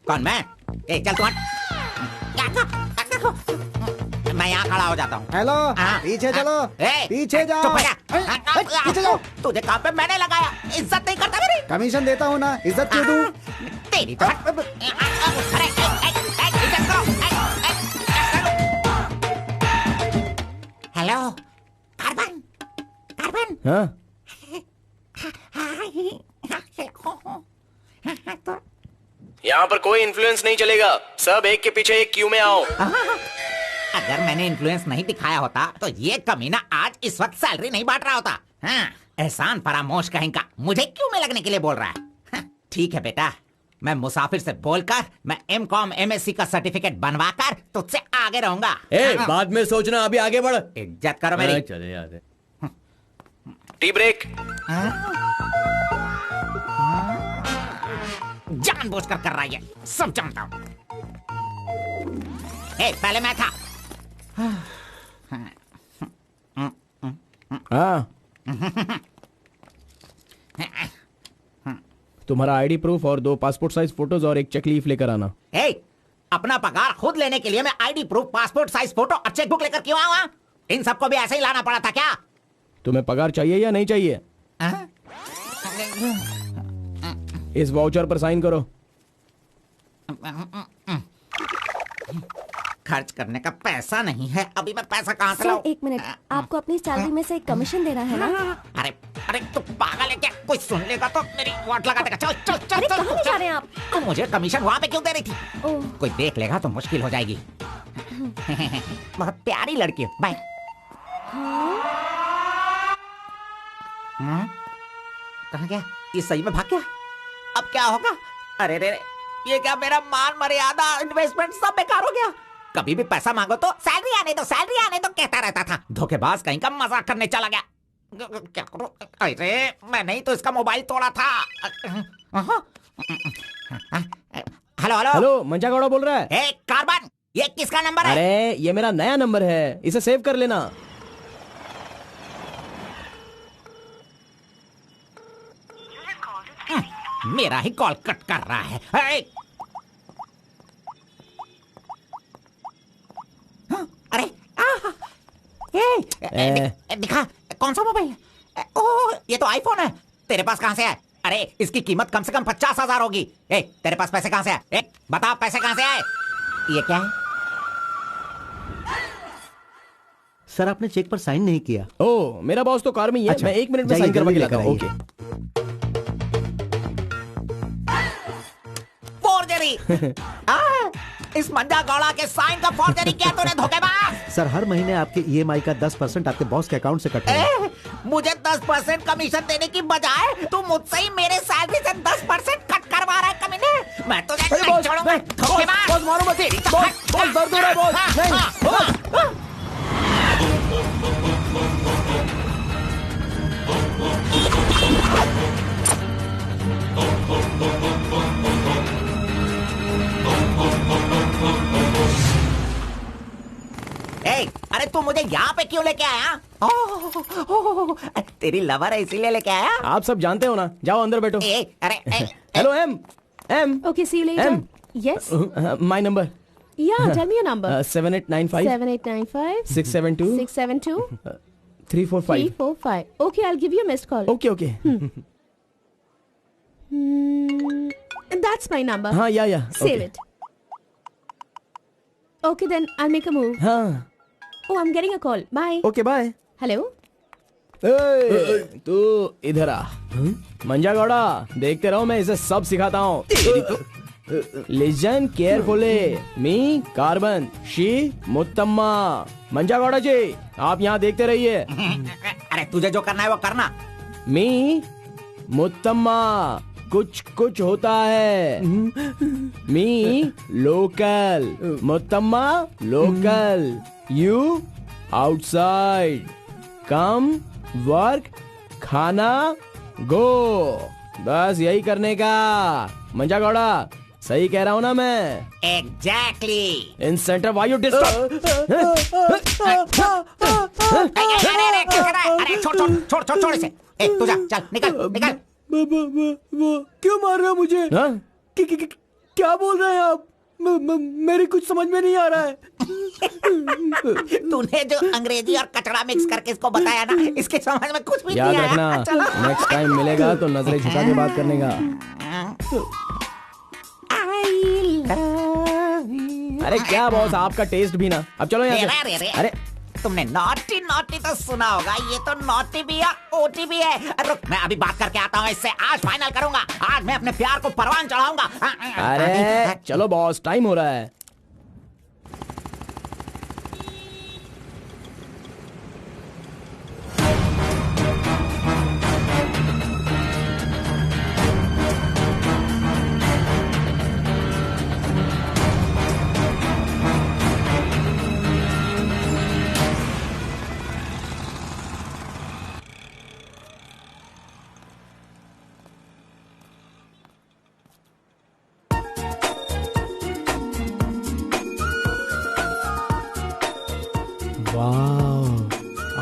कौन मैं? चल तू हट। मैं यहाँ खड़ा हो जाता हूँ। हेलो, पीछे चलो। पीछे जाओ। चुप हो जा। पीछे जाओ। तुझे काम पे मैंने लगाया, इज्जत नहीं करता मेरी। कमीशन देता हूँ ना, इज्जत क्यों दूँ? तेरी तो इज्जत करो। Hello, carbon. हाँ? यहाँ पर कोई इन्फ्लुएंस नहीं चलेगा। सब एक के पीछे एक क्यू में आओ। अगर मैंने इन्फ्लुएंस नहीं दिखाया होता तो ये कमीना आज इस वक्त सैलरी नहीं बांट रहा होता। हाँ, एहसान फरामोश कहेंगा, मुझे क्यों में लगने के लिए बोल रहा है? हाँ, ठीक है बेटा, मैं मुसाफिर से बोलकर मैं M.Com MSc का सर्टिफिकेट बनवाकर तुझसे आगे रहूंगा। बाद में सोचना, अभी आगे बढ़। इज्जत करो मेरी। चले यार। Tea break. जानबूझकर कर रहा है, सब जानता हूँ। पहले मैं था। हाँ। तुम्हारा आईडी प्रूफ और 2 पासपोर्ट साइज फोटोज और एक चेक लीफ लेकर आना। अपना पगार खुद लेने के लिए मैं ID proof, passport size photo और चेक बुक लेकर क्यों आऊँ? इन सबको भी ऐसे ही लाना पड़ा था क्या? तुम्हें पगार चाहिए या नहीं चाहिए? इस वाउचर पर साइन करो। खर्च करने का पैसा नहीं है, अभी मैं पैसा कहाँ से लाऊं? 1 मिनट, आपको अपनी सैलरी में से एक कमीशन देना है ना? अरे तू पागल है क्या? कोई सुन लेगा तो मेरी वाट लगा देगा। चल। अरे कहाँ ले जा रहे हैं आप? तो मुझे कमीशन वहाँ पे क्यों दे रही थी? कोई देख लेगा तो मुश्किल हो जाएगी। बहुत प्यारी लड़की है। बाय। कहाँ गया? ये सही में भाग गया? अब क्या होगा? अरे रे, ये क्या मेरा मान मर्यादा इन्वेस्टमेंट सब बेकार हो गया? कभी भी पैसा मांगो तो सैलरी आने दो कहता रहता था। धोखेबाज कहीं का मजाक करने चला गया। क्या करूं? अरे मैंने ही तो इसका मोबाइल तोड़ा था। हेलो, मंचा गौड़ा बोल रहा है। कार्बन, ये किसका नंबर है? अरे ये मेरा नया नंबर है, इसे सेव कर लेना। मेरा ही कॉल कट कर रहा है। अरे दिखा, कौन सा मोबाइल है? ओह, ये तो आईफोन है। तेरे पास कहां से है? अरे इसकी कीमत कम से कम 50,000 होगी। तेरे पास पैसे कहां से आए? बता, पैसे कहां से आए? ये क्या है? सर, आपने चेक पर साइन नहीं किया। ओह, मेरा बॉस तो कार में ही है। मैं 1 मिनट में साइन करवा के लाता हूं। ओके। फोर्जरी। इस मंजा गौड़ा के साइन का फोर्जरी किया तूने, धोखेबाज। सर, हर महीने आपके EMI का 10% आपके बॉस के अकाउंट से कटेगा। मुझे 10% कमीशन देने की बजाय तू मुझसे ही मेरे सैलरी से 10% कट करवा रहा है कमीने। मैं तुझे नहीं छोड़ूंगा, धोखेबाज। बॉस मारो मत। बॉस दर्द हो रहा है बॉस। नहीं। अरे तू मुझे यहाँ पे क्यों लेके आया? तेरी लवर है इसीलिए लेके आया? आप सब जानते हो ना, जाओ अंदर बैठो। Hello M. Okay, see you later. Yes. My number. Yeah, tell me your number. 7895 7895 672 672 345. 345. Okay, I'll give you a missed call. Okay. That's my number. हाँ, yeah. Save it. Okay, then I'll make a move. हाँ. Oh, I'm getting a call. Bye. Okay, bye. Hello. तू इधर आ। मंजा गौड़ा, देखते रहो, मैं इसे सब सिखाता हूँ। Listen carefully. Me carbon, she Muttamma. Manja Gowda ji, आप यहाँ देखते रहिए। अरे तुझे जो करना है वो करना। मी मुत्तम्मा, कुछ कुछ होता है। Me local, Muttamma local, you outside. Come, work, khana, go. बस यही करने का। मंजा गौड़ा, सही कह रहा हूँ ना मैं? Exactly. इन सेंटर वायु डिस्टर्ब। अरे छोड़ इसे। तू जा, चल निकल। क्यों मार रहे हो मुझे? क्या बोल रहे हैं आप? मेरी कुछ समझ में नहीं आ रहा है। तूने जो अंग्रेजी और कचड़ा मिक्स करके इसको बताया ना, इसके समझ में कुछ भी नहीं आया। याद रखना, नेक्स्ट टाइम मिलेगा तो नजरें झुका के बात करने का। अरे क्या बॉस, आपका टेस्ट भी ना। अब चलो यहाँ से। अरे तुमने नॉटी तो सुना होगा, ये तो नॉटी भी है, ओटी भी है। रुक, मैं अभी बात करके आता हूँ इससे। आज फाइनल करूंगा। आज मैं अपने प्यार को परवान चढ़ाऊंगा। अरे चलो बॉस, टाइम हो रहा है।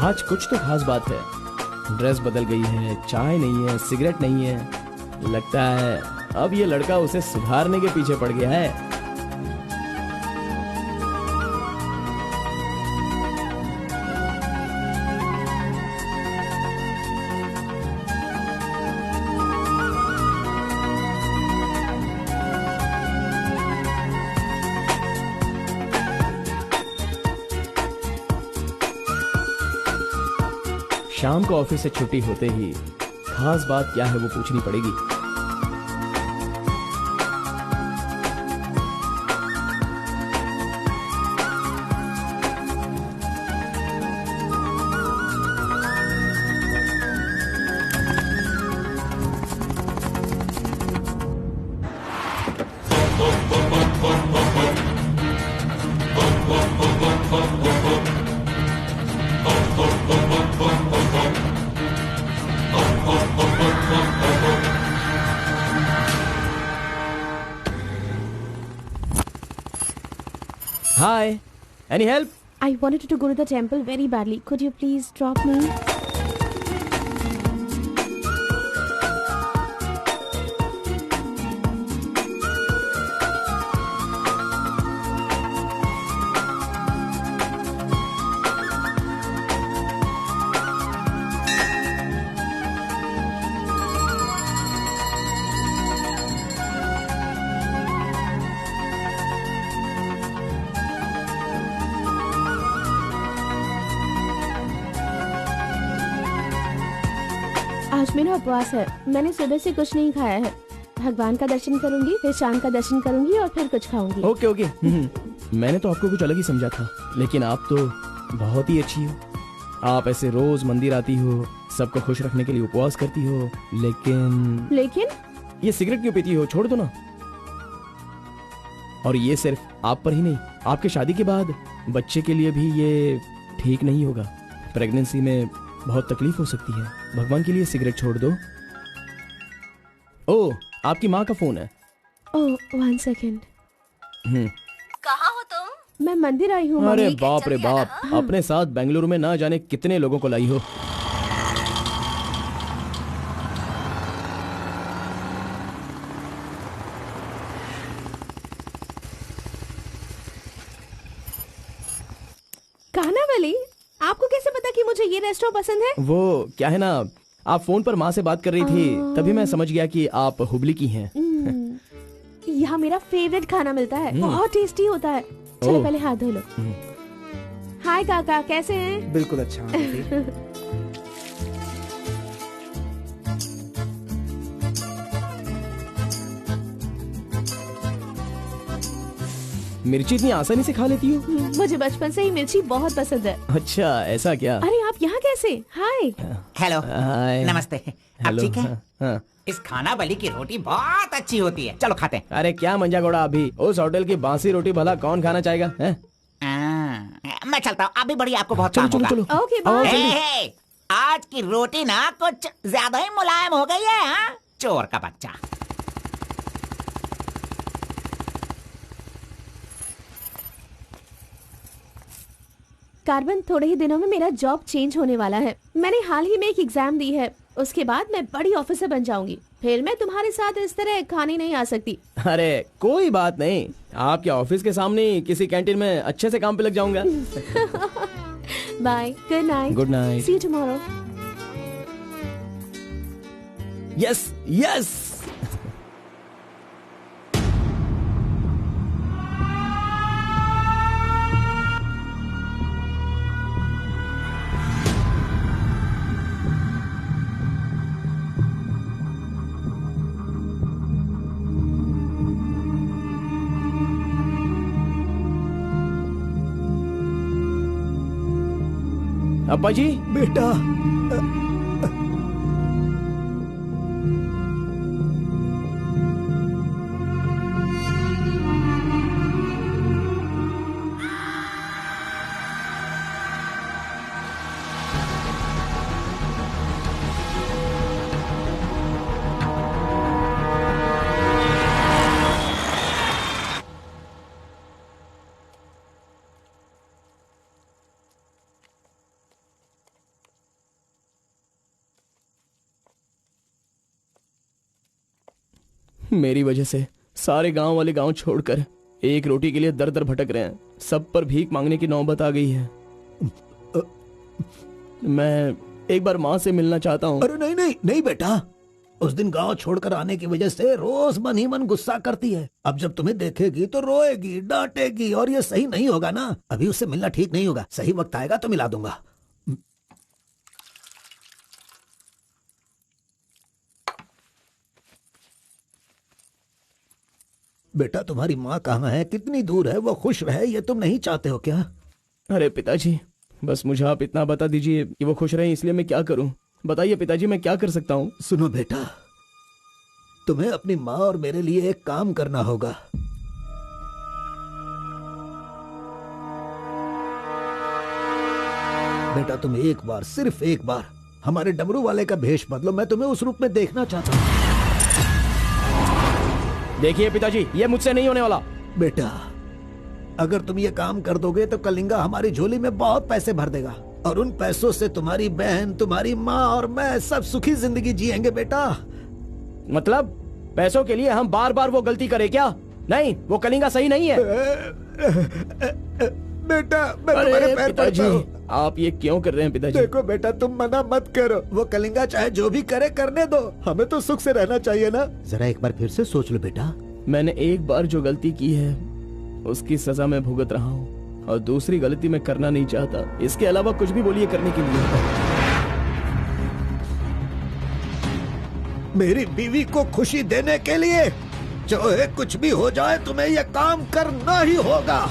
आज कुछ तो खास बात है। ड्रेस बदल गई है, चाय नहीं है, सिगरेट नहीं है। लगता है अब ये लड़का उसे सुधारने के पीछे पड़ गया है। शाम को ऑफिस से छुट्टी होते ही खास बात क्या है वो पूछनी पड़ेगी। Hi, any help? I wanted to go to the temple very badly. Could you please drop me? आज मेरा उपवास है। मैंने सुबह से कुछ नहीं खाया है। भगवान का दर्शन करूंगी, फिर शाम का दर्शन करूंगी और फिर कुछ खाऊंगी। ओके। मैंने तो आपको कुछ अलग ही समझा था, लेकिन आप तो बहुत ही अच्छी हो। आप ऐसे रोज मंदिर आती हो, सबको खुश रखने के लिए उपवास करती हो, लेकिन ये सिगरेट क्यों पीती हो? छोड़ दो ना। और ये सिर्फ आप पर ही नहीं, आपके शादी के बाद बच्चे के लिए भी ये ठीक नहीं होगा। प्रेगनेंसी में बहुत तकलीफ हो सकती है। भगवान के लिए सिगरेट छोड़ दो। ओह, आपकी माँ का फोन है। ओह, 1 सेकेंड। कहाँ हो तुम? मैं मंदिर आई हूँ। अरे मम्मी। बाप रे बाप, अपने साथ बेंगलुरु में ना जाने कितने लोगों को लाई हो। कानावली, आपको कैसे पता कि मुझे ये रेस्टोरेंट पसंद है? वो क्या है ना, आप फोन पर माँ से बात कर रही थी, तभी मैं समझ गया कि आप हुबली की हैं। यहाँ मेरा फेवरेट खाना मिलता है, बहुत टेस्टी होता है। चलो पहले हाथ धो लो। हाय काका, कैसे हैं? बिल्कुल अच्छा हूँ बेटी। मिर्ची इतनी आसानी से खा लेती हो? मुझे बचपन से ही मिर्ची बहुत पसंद है। अच्छा ऐसा क्या? अरे आप यहाँ कैसे? हाय। हेलो, हाय। नमस्ते। आप हेलो, ठीक है? हाँ। इस खानावली की रोटी बहुत अच्छी होती है, चलो खाते हैं। अरे क्या मंजा घोड़ा, अभी उस होटल की बासी रोटी भला कौन खाना चाहेगा? हैं? मैं चलता हूँ, अभी बढ़िया, आपको बहुत चलो काम चलो होगा। चलो। ओके आओ, बाय। जल्दी। हे, आज की रोटी ना कुछ ज्यादा ही मुलायम हो गई है। हाँ? चोर का बच्चा। कार्बन, थोड़े ही दिनों में मेरा जॉब चेंज होने वाला है। मैंने हाल ही में एक एग्जाम दी है, उसके बाद मैं बड़ी ऑफिसर बन जाऊंगी। फिर मैं तुम्हारे साथ इस तरह खाने नहीं आ सकती। अरे कोई बात नहीं, आपके ऑफिस के सामने किसी कैंटीन में अच्छे से काम पे लग जाऊंगा। Bye, good night. Good night. See you tomorrow. Yes yes. अब्बा जी। बेटा, मेरी वजह से सारे गांव वाले गांव छोड़कर एक रोटी के लिए दर दर भटक रहे हैं। सब पर भीख मांगने की नौबत आ गई है। मैं एक बार माँ से मिलना चाहता हूँ। अरे नहीं नहीं नहीं बेटा, उस दिन गांव छोड़कर आने की वजह से रोज मन ही मन गुस्सा करती है। अब जब तुम्हें देखेगी तो रोएगी, डांटेगी, और ये सही नहीं होगा ना। अभी उससे मिलना ठीक नहीं होगा। सही वक्त आएगा तो मिला दूंगा। बेटा, तुम्हारी माँ कहाँ है? कितनी दूर है? वो खुश रहे, ये तुम नहीं चाहते हो क्या? अरे पिताजी, बस मुझे आप इतना बता दीजिए कि वो खुश रहे, इसलिए मैं क्या करूं? बताइए पिताजी, मैं क्या कर सकता हूं? सुनो बेटा, तुम्हें अपनी माँ और मेरे लिए एक काम करना होगा। बेटा, तुम एक बार, सिर्फ एक बार हमारे डमरू वाले का भेष बदलो। मैं तुम्हें उस रूप में देखना चाहता हूँ। देखिए पिताजी, ये मुझसे नहीं होने वाला। बेटा, अगर तुम ये काम कर दोगे तो कलिंगा हमारी झोली में बहुत पैसे भर देगा, और उन पैसों से तुम्हारी बहन, तुम्हारी माँ और मैं सब सुखी जिंदगी जिएंगे। बेटा, मतलब पैसों के लिए हम बार बार वो गलती करें क्या? नहीं, वो कलिंगा सही नहीं है। बेटा, मैं तुम्हारे पैर पड़ता हूं। आप ये क्यों कर रहे हैं पिताजी? देखो बेटा, तुम मना मत करो। वो कलिंगा चाहे जो भी करे, करने दो। हमें तो सुख से रहना चाहिए ना। जरा एक बार फिर से सोच लो बेटा। मैंने एक बार जो गलती की है उसकी सजा मैं भुगत रहा हूँ, और दूसरी गलती मैं करना नहीं चाहता। इसके अलावा कुछ भी बोलिए करने के लिए। मेरी बीवी को खुशी देने के लिए चाहे कुछ भी हो जाए, तुम्हें यह काम करना ही होगा।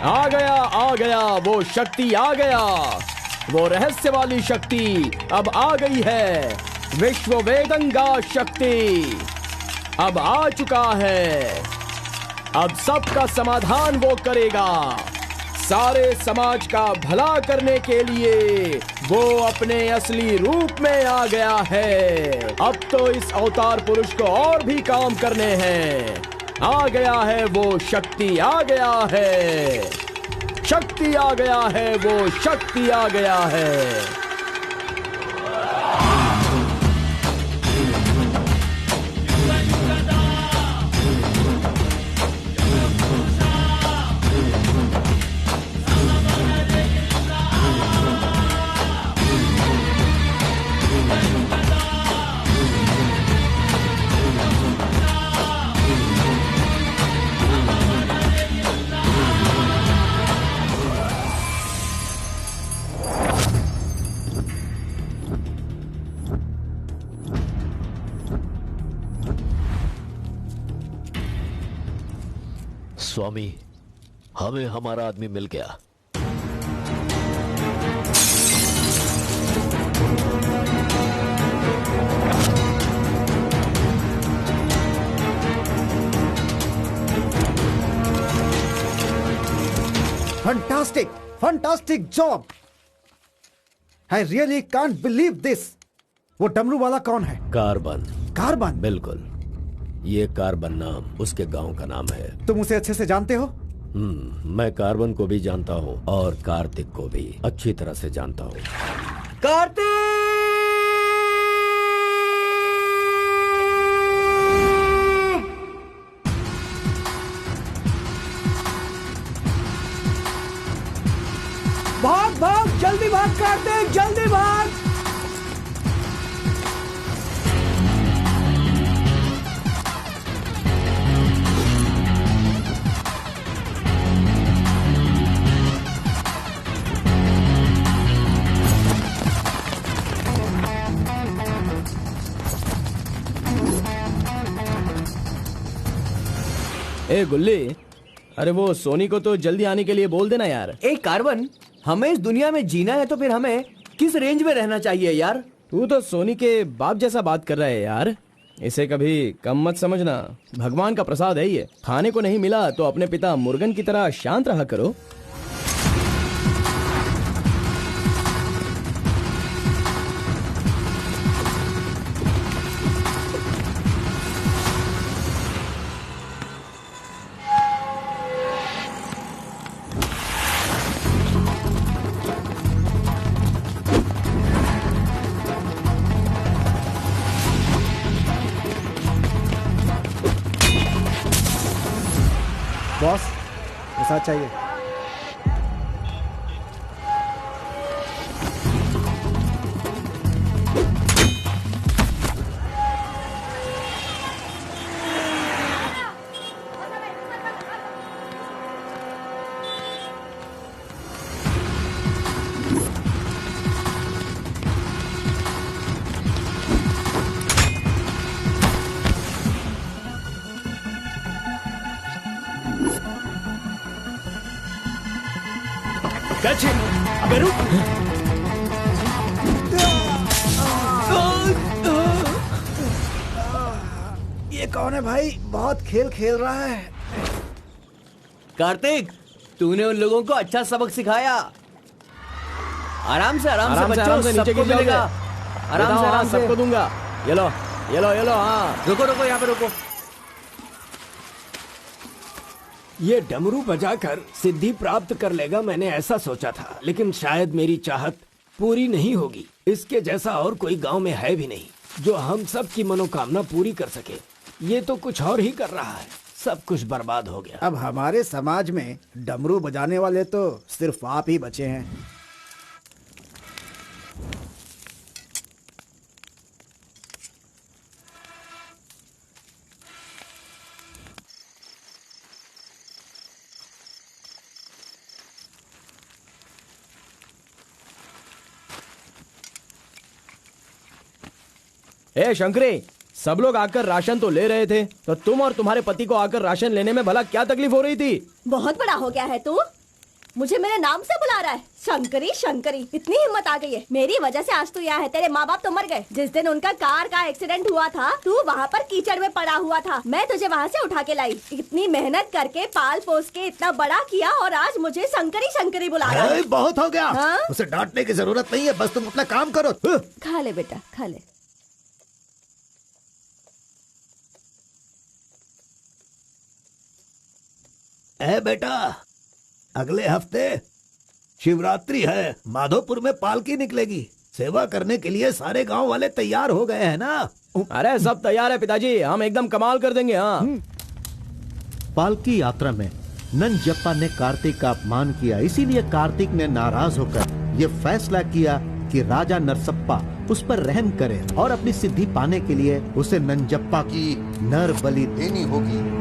आ गया वो शक्ति, आ गया वो रहस्य वाली शक्ति अब आ गई है। विश्व वेदंगा शक्ति अब आ चुका है। अब सबका समाधान वो करेगा। सारे समाज का भला करने के लिए वो अपने असली रूप में आ गया है। अब तो इस अवतार पुरुष को और भी काम करने हैं। आ गया है वो शक्ति, आ गया है शक्ति, आ गया है वो शक्ति, आ गया है। स्वामी, हमें हमारा आदमी मिल गया। Fantastic, fantastic job. I really can't believe this. वो डमरू वाला कौन है? कार्बन। कार्बन? बिल्कुल, ये कार्बन नाम उसके गांव का नाम है। तुम उसे अच्छे से जानते हो? मैं कार्बन को भी जानता हूँ और कार्तिक को भी अच्छी तरह से जानता हूँ। कार्तिक! भाग भाग, जल्दी भाग कार्तिक, जल्दी भाग। ए गुल्ली, अरे वो सोनी को तो जल्दी आने के लिए बोल देना यार। ए कार्बन, हमें इस दुनिया में जीना है तो फिर हमें किस रेंज में रहना चाहिए यार? तू तो सोनी के बाप जैसा बात कर रहा है यार। इसे कभी कम मत समझना, भगवान का प्रसाद है ये। खाने को नहीं मिला तो अपने पिता मुर्गन की तरह शांत रहा करो। बॉस, ये साथ चाहिए। अबे रुक। ये कौन है भाई? बहुत खेल खेल रहा है। कार्तिक, तूने उन लोगों को अच्छा सबक सिखाया। आराम से बच्चों, सबको मिलेगा। आराम से सबको दूंगा। ये लो। हाँ, रुको, यहाँ पे रुको। ये डमरू बजाकर सिद्धि प्राप्त कर लेगा, मैंने ऐसा सोचा था, लेकिन शायद मेरी चाहत पूरी नहीं होगी। इसके जैसा और कोई गांव में है भी नहीं जो हम सब की मनोकामना पूरी कर सके। ये तो कुछ और ही कर रहा है। सब कुछ बर्बाद हो गया। अब हमारे समाज में डमरू बजाने वाले तो सिर्फ आप ही बचे हैं। ए शंकरी, सब लोग आकर राशन तो ले रहे थे, तो तुम और तुम्हारे पति को आकर राशन लेने में भला क्या तकलीफ हो रही थी? बहुत बड़ा हो गया है तू, मुझे मेरे नाम से बुला रहा है। शंकरी शंकरी, इतनी हिम्मत आ गई है। मेरी वजह से आज तू यहाँ है। तेरे माँ बाप तो मर गए। जिस दिन उनका कार का एक्सीडेंट हुआ था, तू वहाँ पर कीचड़ में पड़ा हुआ था। मैं तुझे वहाँ से उठा के लाई। इतनी मेहनत करके पाल पोस के इतना बड़ा किया और आज मुझे शंकरी शंकरी बुला रहा है। बहुत हो गया। हाँ? उसे डांटने की जरूरत नहीं है, बस तुम अपना काम करो। खा ले बेटा, खा ले। बेटा, अगले हफ्ते शिवरात्रि है, माधोपुर में पालकी निकलेगी। सेवा करने के लिए सारे गांव वाले तैयार हो गए हैं ना? अरे सब तैयार है पिताजी, हम एकदम कमाल कर देंगे। हाँ। पालकी यात्रा में नंजप्पा ने कार्तिक का अपमान किया, इसीलिए कार्तिक ने नाराज होकर ये फैसला किया कि राजा नरसप्पा उस पर रहम करे और अपनी सिद्धि पाने के लिए उसे नंजप्पा की नर बलि देनी होगी।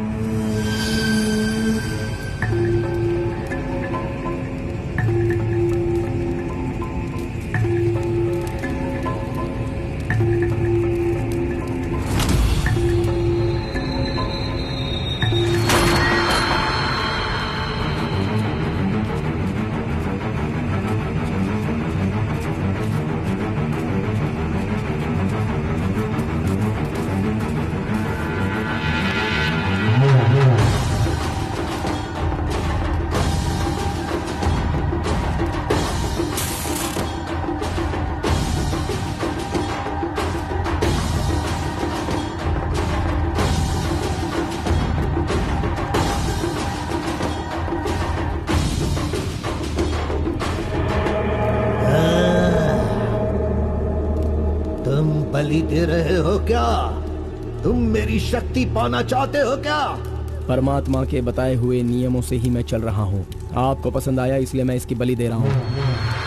बलि दे रहे हो क्या? तुम मेरी शक्ति पाना चाहते हो क्या? परमात्मा के बताए हुए नियमों से ही मैं चल रहा हूँ। आपको पसंद आया इसलिए मैं इसकी बलि दे रहा हूँ।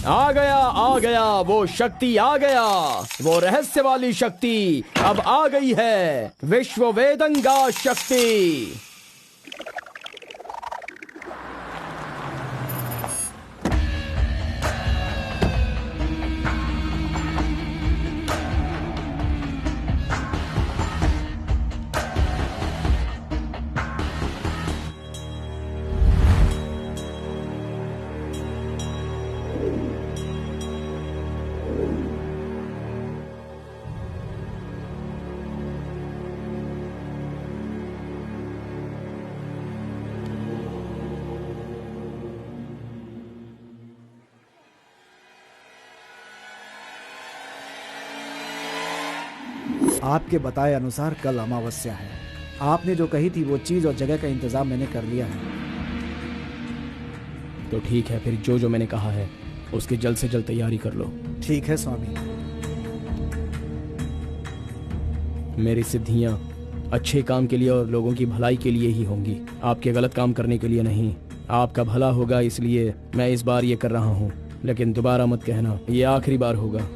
आ गया वो शक्ति, आ गया वो रहस्य वाली शक्ति। अब आ गई है विश्व वेदंगा शक्ति। आपके बताए अनुसार कल अमावस्या है। आपने जो कही थी वो चीज और जगह का इंतजाम मैंने कर लिया है। तो ठीक है, फिर जो मैंने कहा है उसकी जल्द से जल्द तैयारी कर लो। ठीक है स्वामी। मेरी सिद्धियां अच्छे काम के लिए और लोगों की भलाई के लिए ही होंगी, आपके गलत काम करने के लिए नहीं। आपका भला होगा इसलिए मैं इस बार ये कर रहा हूँ, लेकिन दोबारा मत कहना, ये आखिरी बार होगा।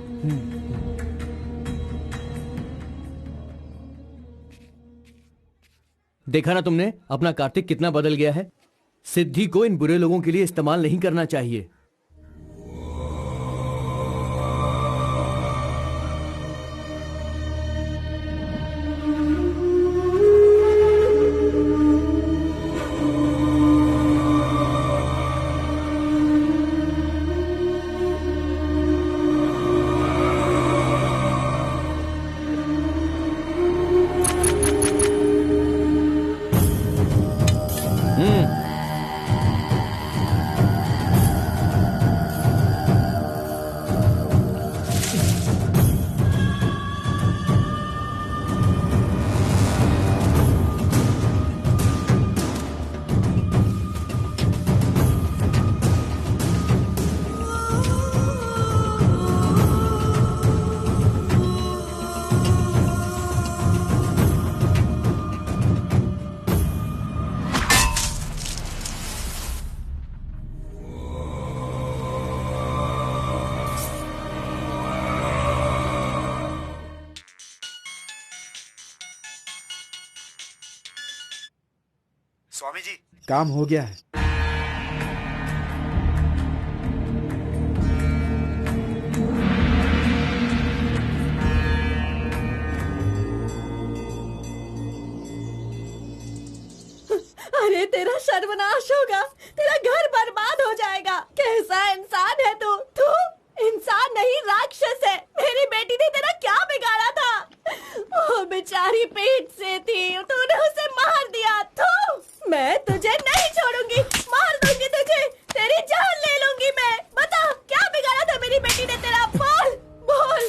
देखा ना तुमने, अपना कार्तिक कितना बदल गया है। सिद्धि को इन बुरे लोगों के लिए इस्तेमाल नहीं करना चाहिए। स्वामी जी, काम हो गया है। अरे तेरा सर्वनाश होगा, तेरा घर बर्बाद हो जाएगा। कैसा इंसान है तू? तू इंसान नहीं, राक्षस है। मेरी बेटी ने तेरा क्या बिगाड़ा था? वो बेचारी पेट से थी, तूने उसे मार दिया। तू, मैं तुझे नहीं छोड़ूंगी, मार दूंगी तुझे, तेरी जान ले लूंगी मैं। बता क्या बिगाड़ा था मेरी बेटी ने तेरा? बोल बोल।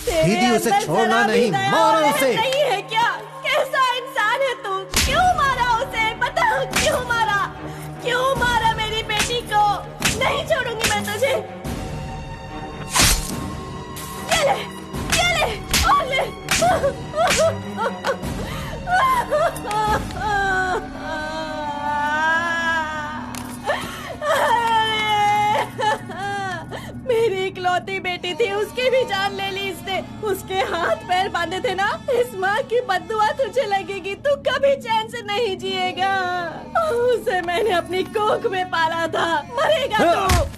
दीदी उसे छोड़ना नहीं, मारो उसे। नहीं है क्या? कैसा इंसान है तू? क्यों मारा उसे? बता क्यों मारा? क्यों मारा मेरी बेटी को? नहीं छोड़ूंगी मैं तुझे। ये ले और ले। मेरी इकलौती बेटी थी, उसकी भी जान ले ली इसने। उसके हाथ पैर बांधे थे ना, इस माँ की बद्दुआ तुझे लगेगी, तू कभी चैन से नहीं जिएगा। उसे मैंने अपनी कोख में पाला था, मरेगा तू।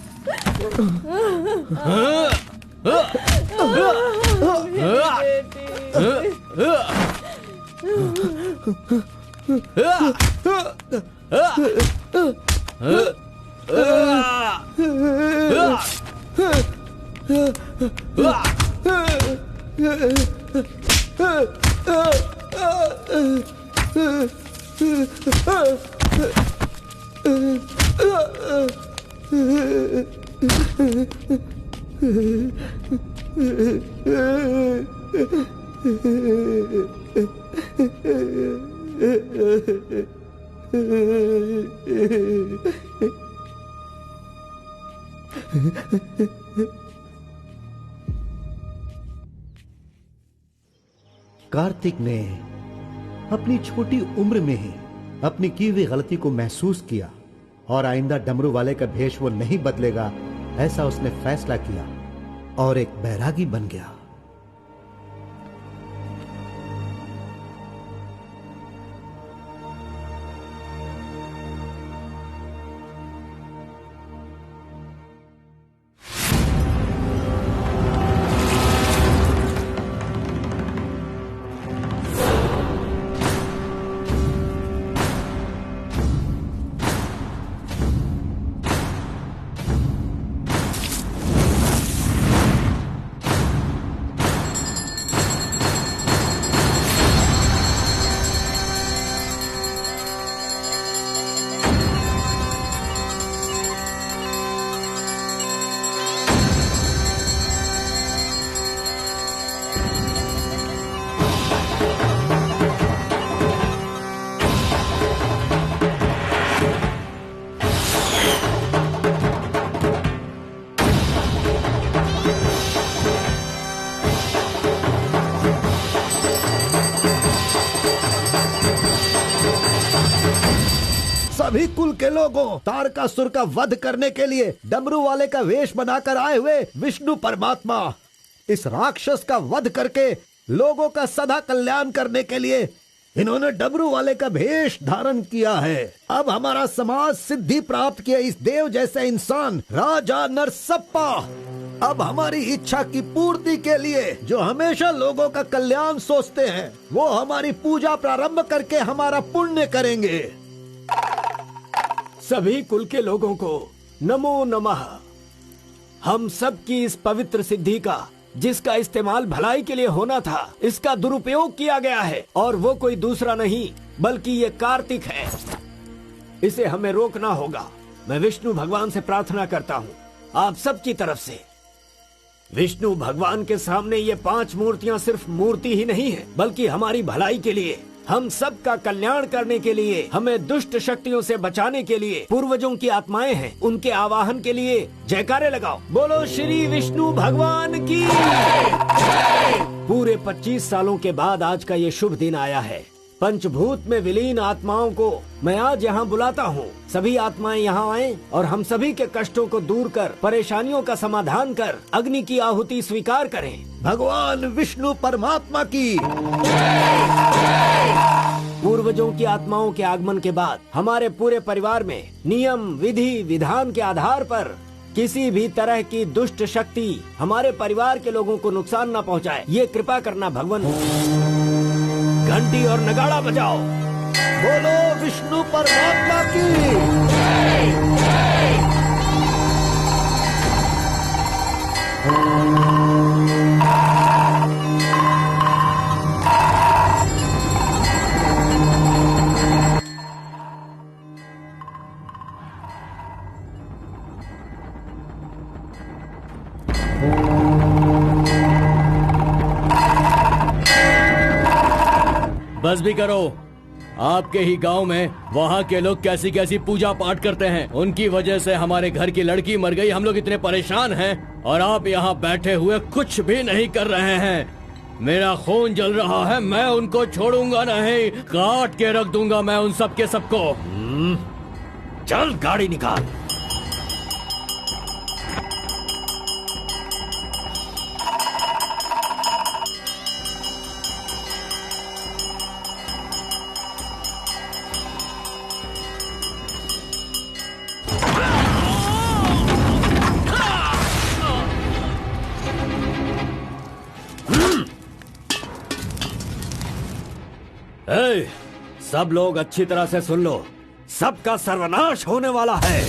कार्तिक ने अपनी छोटी उम्र में ही अपनी की हुई गलती को महसूस किया और आइंदा डमरू वाले का भेष वो नहीं बदलेगा, ऐसा उसने फैसला किया और एक बैरागी बन गया। सभी कुल के लोगों, तारकासुर का वध करने के लिए डमरू वाले का वेश बनाकर आए हुए विष्णु परमात्मा इस राक्षस का वध करके लोगों का सदा कल्याण करने के लिए इन्होंने डमरू वाले का भेष धारण किया है। अब हमारा समाज सिद्धि प्राप्त किया इस देव जैसे इंसान राजा नरसप्पा अब हमारी इच्छा की पूर्ति के लिए, जो हमेशा लोगों का कल्याण सोचते हैं, वो हमारी पूजा प्रारंभ करके हमारा पुण्य करेंगे। सभी कुल के लोगों को नमो नमः। हम सब की इस पवित्र सिद्धि का, जिसका इस्तेमाल भलाई के लिए होना था, इसका दुरुपयोग किया गया है और वो कोई दूसरा नहीं बल्कि ये कार्तिक है। इसे हमें रोकना होगा। मैं विष्णु भगवान से प्रार्थना करता हूँ आप सब की तरफ से। विष्णु भगवान के सामने ये 5 मूर्तियाँ सिर्फ मूर्ति ही नहीं है, बल्कि हमारी भलाई के लिए, हम सब का कल्याण करने के लिए, हमें दुष्ट शक्तियों से बचाने के लिए, पूर्वजों की आत्माएं हैं, उनके आवाहन के लिए जयकारे लगाओ। बोलो श्री विष्णु भगवान की। पूरे 25 सालों के बाद आज का ये शुभ दिन आया है। पंचभूत में विलीन आत्माओं को मैं आज यहाँ बुलाता हूँ। सभी आत्माएं यहाँ आएं और हम सभी के कष्टों को दूर कर, परेशानियों का समाधान कर, अग्नि की आहुति स्वीकार करें। भगवान विष्णु परमात्मा की। पूर्वजों की आत्माओं के आगमन के बाद हमारे पूरे परिवार में नियम विधि विधान के आधार पर किसी भी तरह की दुष्ट शक्ति हमारे परिवार के लोगों को नुकसान न पहुंचाए, ये कृपा करना भगवान। घंटी और नगाड़ा बजाओ। बोलो विष्णु परमात्मा की। बस भी करो। आपके ही गांव में वहाँ के लोग कैसी कैसी पूजा पाठ करते हैं। उनकी वजह से हमारे घर की लड़की मर गई। हम लोग इतने परेशान हैं और आप यहाँ बैठे हुए कुछ भी नहीं कर रहे हैं। मेरा खून जल रहा है, मैं उनको छोड़ूंगा नहीं, काट के रख दूंगा मैं उन सब के सबको। चल गाड़ी निकाल। सब लोग अच्छी तरह से सुन लो, सबका सर्वनाश होने वाला है।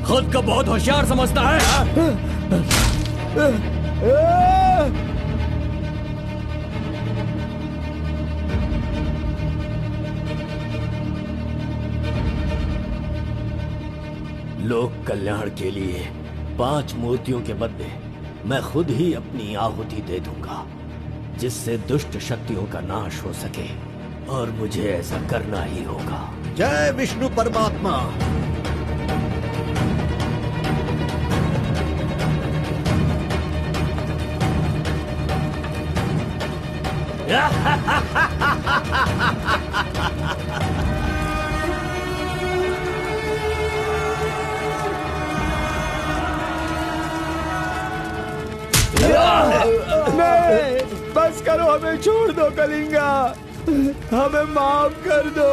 खुद को बहुत होशियार समझता है। लोक कल्याण के लिए 5 मूर्तियों के बदले मैं खुद ही अपनी आहुति दे दूंगा, जिससे दुष्ट शक्तियों का नाश हो सके, और मुझे ऐसा करना ही होगा। जय विष्णु परमात्मा। नहीं, बस करो, हमें छोड़ दो कलिंगा, हमें माफ कर दो।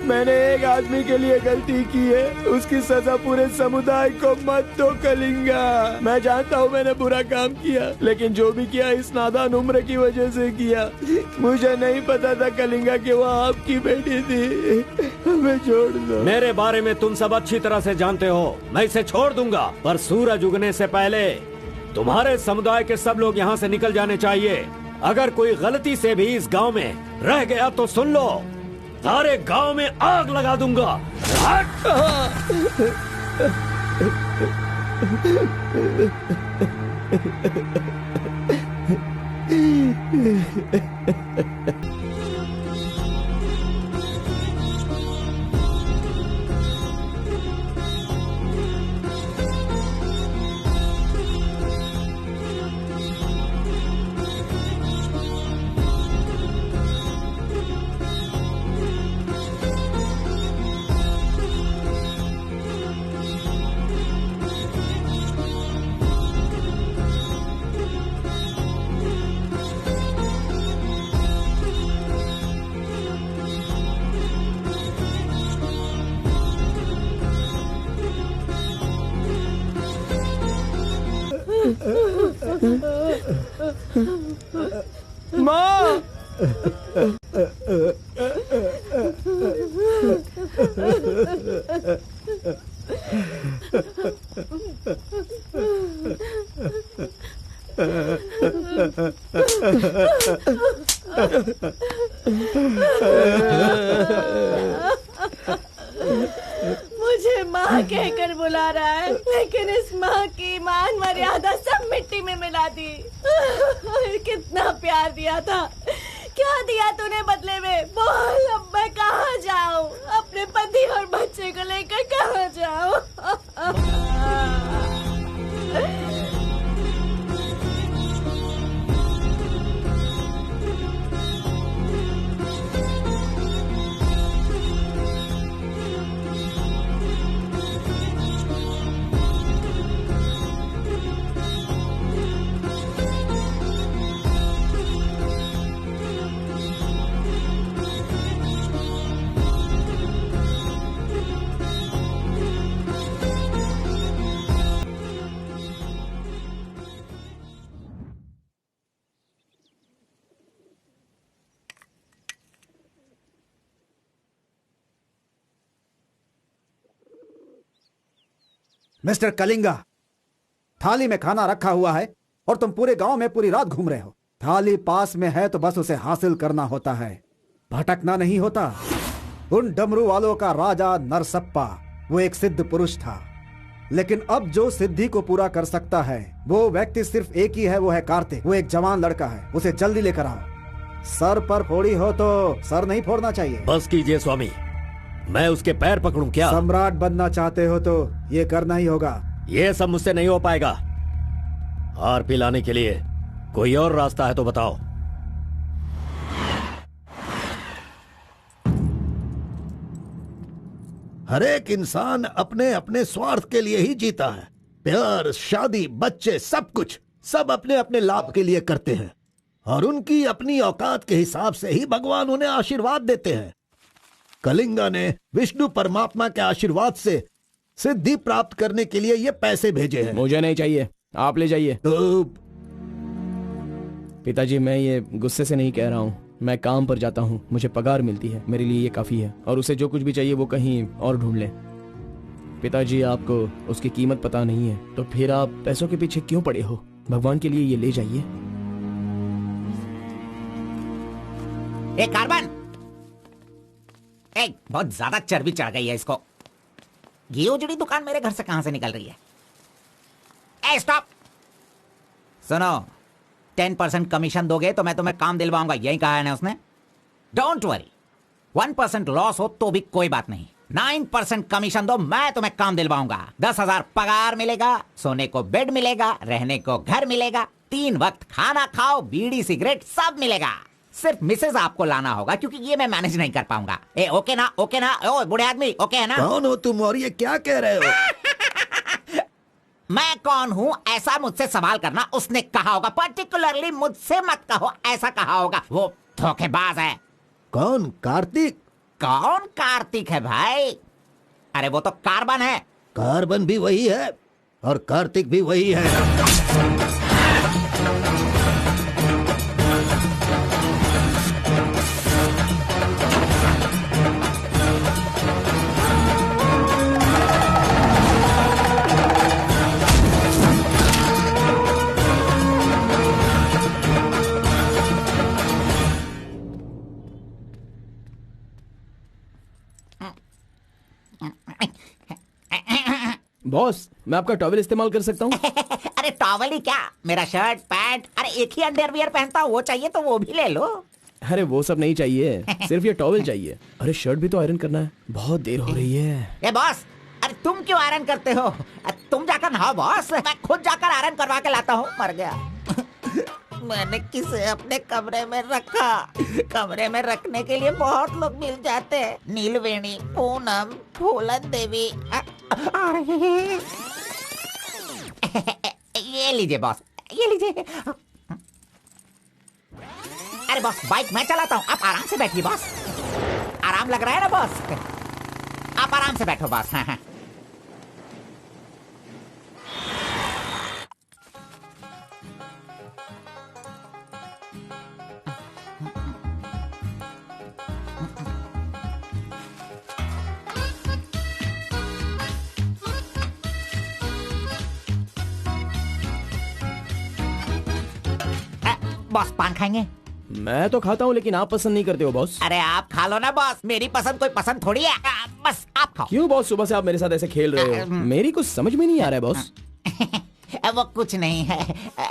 मैंने एक आदमी के लिए गलती की है, उसकी सजा पूरे समुदाय को मत दो कलिंगा। मैं जानता हूँ मैंने बुरा काम किया, लेकिन जो भी किया इस नादान उम्र की वजह से किया। मुझे नहीं पता था कलिंगा कि वो आपकी बेटी थी। हमें छोड़ दो। मेरे बारे में तुम सब अच्छी तरह से जानते हो, मैं इसे छोड़ दूंगा, पर सूरज उगने से पहले तुम्हारे समुदाय के सब लोग यहाँ से निकल जाने चाहिए। अगर कोई गलती से भी इस गांव में रह गया तो सुन लो, सारे गांव में आग लगा दूंगा। माँ, मुझे माँ कहकर बुला रहा है, लेकिन इस माँ की मान मर्यादा सब मिट्टी में मिला दी। कितना प्यार दिया था, क्या दिया तूने बदले में? बोल, अब मैं कहाँ जाऊँ? अपने पति और बच्चे को लेकर कहाँ जाऊँ? मिस्टर कलिंगा, थाली में खाना रखा हुआ है और तुम पूरे गांव में पूरी रात घूम रहे हो। थाली पास में है तो बस उसे हासिल करना होता है, भटकना नहीं होता। उन डमरू वालों का राजा नरसप्पा वो एक सिद्ध पुरुष था, लेकिन अब जो सिद्धि को पूरा कर सकता है वो व्यक्ति सिर्फ एक ही है, वो है कार्तिक। वो एक जवान लड़का है, उसे जल्दी लेकर आओ। सर पर फोड़ी हो तो सर नहीं फोड़ना चाहिए। बस कीजिए स्वामी, मैं उसके पैर पकड़ूं क्या? सम्राट बनना चाहते हो तो ये करना ही होगा। ये सब मुझसे नहीं हो पाएगा। हार पिलाने के लिए कोई और रास्ता है तो बताओ। हर एक इंसान अपने अपने स्वार्थ के लिए ही जीता है। प्यार, शादी, बच्चे, सब कुछ सब अपने अपने लाभ के लिए करते हैं और उनकी अपनी औकात के हिसाब से ही भगवान उन्हें आशीर्वाद देते हैं। कलिंगा ने विष्णु परमात्मा के आशीर्वाद से सिद्धि प्राप्त करने के लिए ये पैसे भेजे हैं। मुझे नहीं चाहिए, आप ले जाइए। तो पिताजी, मैं ये गुस्से से नहीं कह रहा हूँ, मैं काम पर जाता हूँ, मुझे पगार मिलती है, मेरे लिए ये काफी है। और उसे जो कुछ भी चाहिए वो कहीं और ढूंढ ले। पिताजी, आपको उसकी कीमत पता नहीं है तो फिर आप पैसों के पीछे क्यों पड़े हो? भगवान के लिए ये ले जाइए। एक कार्बन, एक बहुत ज्यादा चर्बी चढ़ गई है इसको। ये उजड़ी दुकान मेरे घर से कहां से निकल रही है? ए स्टॉप! सुनो, 10% कमीशन दोगे तो मैं तुम्हें काम दिलवाऊंगा, यही कहा है ना उसने। डोंट वरी, 1% लॉस हो तो भी कोई बात नहीं। 9% कमीशन दो, मैं तुम्हें काम दिलवाऊंगा। 10,000 पगार मिलेगा, सोने को बेड मिलेगा, रहने को घर मिलेगा, 3 वक्त खाना खाओ, बीड़ी सिगरेट सब मिलेगा। सिर्फ मिसेज आपको लाना होगा क्योंकि ये मैं मैनेज नहीं कर पाऊंगा। ए ओके ना? ओके ना? ओ बूढ़े आदमी, ओके है ना? कौन हो तुम और ये क्या कह रहे हो? मैं कौन हूँ ऐसा मुझसे सवाल करना उसने कहा होगा। पर्टिकुलरली मुझसे मत कहो, ऐसा कहा होगा। वो धोखेबाज है। कौन? कार्तिक? कौन कार्तिक है भाई? अरे वो तो कार्बन है। कार्बन भी वही है और कार्तिक भी वही है। बॉस, मैं आपका टॉवेल इस्तेमाल कर सकता हूँ? अरे टॉवल ही क्या, मेरा शर्ट पैंट, अरे एक ही अंडरवियर पहनता हूँ, वो चाहिए तो वो भी ले लो। अरे वो सब नहीं चाहिए, सिर्फ ये टॉवल चाहिए। अरे शर्ट भी तो आयरन करना है, बहुत देर हो रही है। ए बॉस, अरे तुम क्यों आयरन करते हो? तुम जाकर नहाओ बॉस, मैं खुद जाकर आयरन करवा के लाता हूँ। मर गया। मैंने किसे अपने कमरे में रखा? कमरे में रखने के लिए बहुत लोग मिल जाते हैं। नीलवेणी, पूनम, फूलन देवी। ये लीजिए बॉस, ये लीजिए। अरे बॉस, बाइक मैं चलाता हूँ, आप आराम से बैठिए बॉस। आराम लग रहा है ना बॉस? आप आराम से बैठो बॉस। हाँ हाँ। बॉस पान खाएंगे? मैं तो खाता हूँ, लेकिन आप पसंद नहीं करते हो बॉस। अरे आप खा लो ना बॉस, मेरी पसंद कोई पसंद थोड़ी है। बस आप खाओ। क्यों बॉस, सुबह से आप मेरे साथ ऐसे खेल रहे हो? मेरी कुछ समझ में नहीं आ रहा है बॉस। वो कुछ नहीं है,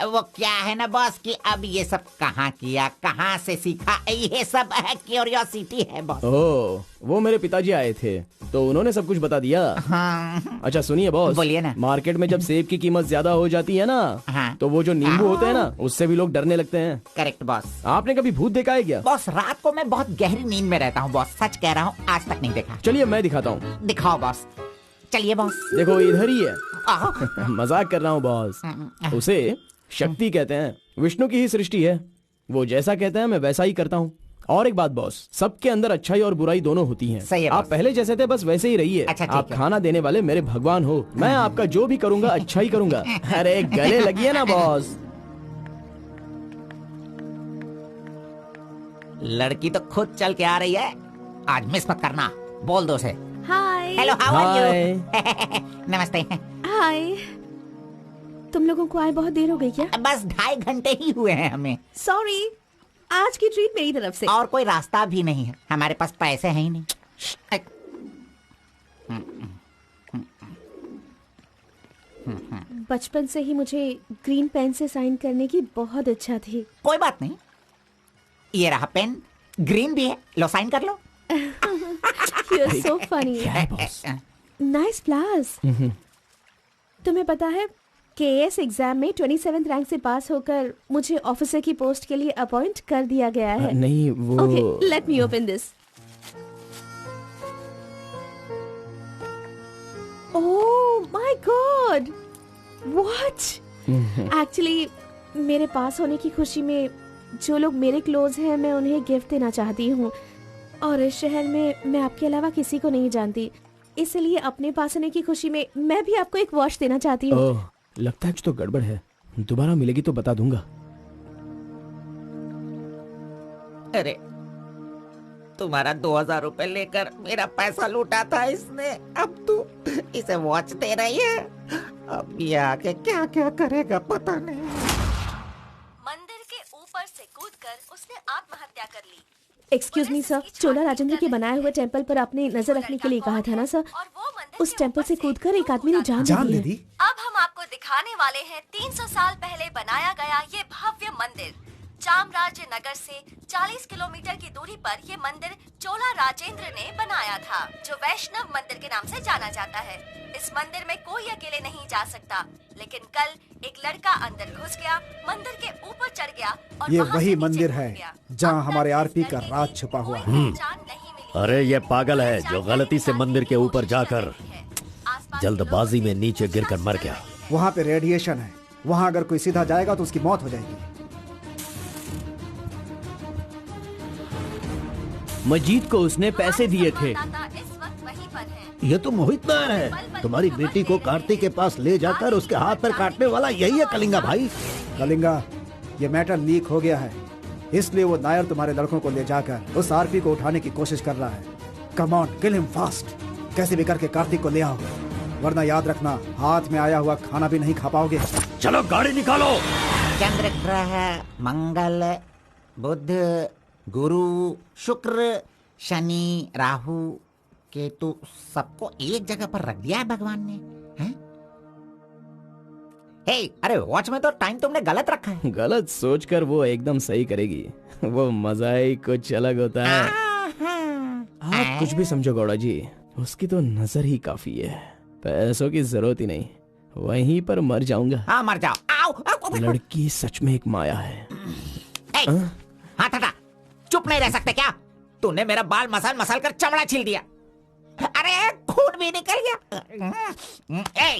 वो क्या है ना बॉस कि अब ये सब कहाँ किया, कहाँ से सीखा, ये सब क्यूरियोसिटी है बॉस। ओह, वो मेरे पिताजी आए थे तो उन्होंने सब कुछ बता दिया। हाँ। अच्छा सुनिए बॉस, बोलिए ना। मार्केट में जब सेब की कीमत ज्यादा हो जाती है ना, हाँ। तो वो जो नींबू होते हैं ना, उससे भी लोग डरने लगते हैं। Correct boss. आपने कभी भूत देखा है क्या? बॉस रात को मैं बहुत गहरी नींद में रहता हूँ बॉस, सच कह रहा हूँ, आज तक नहीं देखा। चलिए मैं दिखाता हूँ। दिखाओ बॉस, चलिए बॉस। देखो इधर ही है। मजाक कर रहा हूँ बॉस। उसे शक्ति कहते हैं, विष्णु की ही सृष्टि है। वो जैसा कहते हैं मैं वैसा ही करता हूँ। और एक बात बॉस, सबके अंदर अच्छाई और बुराई दोनों होती हैं। सही है आप बॉस। पहले जैसे थे बस वैसे ही रहिए। अच्छा, ठीक आप है। खाना देने वाले मेरे भगवान हो, मैं आपका जो भी करूँगा अच्छा ही करूँगा। अरे गले लगिए ना बॉस। लड़की तो खुद चल के आ रही है, आज मिस मत करना। बोल दो उसे। Hi. Hello, how are hi. You? नमस्ते। हाय। तुम लोगों को आए बहुत देर हो गई क्या? बस 2.5 घंटे ही हुए हैं हमें, सॉरी, आज की ट्रीट मेरी तरफ से। और कोई रास्ता भी नहीं है, हमारे पास पैसे हैं ही नहीं। बचपन से ही मुझे ग्रीन पेन से साइन करने की बहुत इच्छा थी। कोई बात नहीं, ये रहा पेन, ग्रीन भी है, लो साइन कर लो। You're so funny. Nice flowers. तुम्हें पता है केएस एग्जाम में 27th रैंक से पास होकर मुझे ऑफिसर की पोस्ट के लिए अपॉइंट कर दिया गया है। नहीं वो Okay, let me open this. Oh my God! What? Actually, मेरे पास होने की खुशी में जो लोग मेरे क्लोज हैं मैं उन्हें गिफ्ट देना चाहती हूँ, और इस शहर में मैं आपके अलावा किसी को नहीं जानती, इसलिए अपने पास होने की खुशी में मैं भी आपको एक वॉच देना चाहती हूँ। ओह, लगता है कुछ तो गड़बड़ है। दोबारा मिलेगी तो बता दूंगा। अरे तुम्हारा 2000 रुपए लेकर मेरा पैसा लूटा था इसने, अब तू इसे वॉच दे रही है। अब ये आके क्या क्या करेगा पता नहीं। मंदिर के ऊपर से कूदकर उसने आत्महत्या कर ली। एक्सक्यूज मी सर, चोला राजेंद्र के बनाए हुए टेम्पल पर आपने नजर रखने के लिए कहा था ना सर? और वो मंदिर उस टेम्पल से कूदकर एक आदमी ने जान जान ली ले है। दी। अब हम आपको दिखाने वाले हैं 300 साल पहले बनाया गया ये भव्य मंदिर। चामराज नगर से 40 किलोमीटर की दूरी पर ये मंदिर चोला राजेंद्र ने बनाया था, जो वैष्णव मंदिर के नाम से जाना जाता है। इस मंदिर में कोई अकेले नहीं जा सकता, लेकिन कल एक लड़का अंदर घुस गया, मंदिर के ऊपर चढ़ गया और ये वहां से वही नीचे मंदिर कूद है गया। जहाँ अब तक हमारे इस आरपी का लड़के की राज छुपा हुआ कोई है। पहचान नहीं मिली। अरे ये पागल है जो गलती से मंदिर के ऊपर जाकर जल्दबाजी में नीचे गिरकर मर गया। वहाँ पे रेडिएशन है, वहाँ अगर कोई सीधा जाएगा तो उसकी मौत हो जाएगी। मजीद को उसने पैसे दिए थे। इस वक्त वहीं पर है। ये तो मोहित नायर है। तुम्हारी बेटी को कार्तिक के पास ले जाकर उसके हाथ पर काटने वाला यही है कलिंगा भाई। कलिंगा, ये मैटर लीक हो गया है, इसलिए वो नायर तुम्हारे लड़कों को ले जाकर उस आरपी को उठाने की कोशिश कर रहा है। Come on, kill him fast. कैसे भी करके कार्तिक को ले आओ, वरना याद रखना हाथ में आया हुआ खाना भी नहीं खा पाओगे। चलो गाड़ी निकालो। चंद्र ग्रह, मंगल, बुध, गुरु, शुक्र, शनि, राहु, केतु, सबको एक जगह पर रख दिया है भगवान ने, हैं? अरे वॉच में तो टाइम तुमने गलत रखा है। गलत सोचकर वो एकदम सही करेगी। वो मजा ही कुछ अलग होता है। आप कुछ भी समझो गौड़ा जी, उसकी तो नजर ही काफी है, पैसों की जरूरत ही नहीं। वहीं पर मर जाऊंगा। हाँ मर जाओ। आओ। लड़की सच में एक माया है। हाथ हटा, चुप नहीं रह सकते क्या? तूने मेरा बाल मसल मसल कर चमड़ा छील दिया। अरे खून भी निकल गया।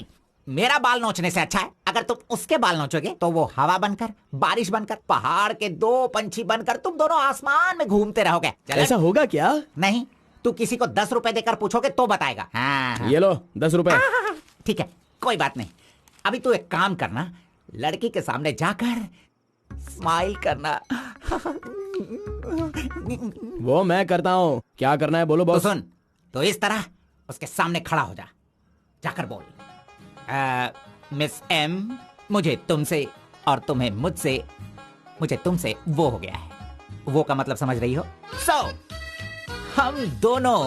मेरा बाल नोचने से अच्छा है अगर तुम उसके बाल नोचोगे तो वो हवा बनकर, बारिश बनकर, पहाड़ के 2 पंछी बनकर तुम दोनों आसमान में घूमते रहोगे। ऐसा होगा क्या? नहीं, तू किसी को 10 रुपए देकर पूछोगे तो बताएगा। हाँ। ये लो 10 रुपए। ठीक है, कोई बात नहीं। अभी तू एक काम करना, लड़की के सामने जाकर स्माइल करना। वो मैं करता हूँ, क्या करना है बोलो बॉस। तो सुन, तो इस तरह उसके सामने खड़ा हो जा, जाकर बोल, मिस एम, मुझे तुमसे और तुम्हें मुझसे, मुझे तुमसे वो हो गया है। वो का मतलब समझ रही हो? हम दोनों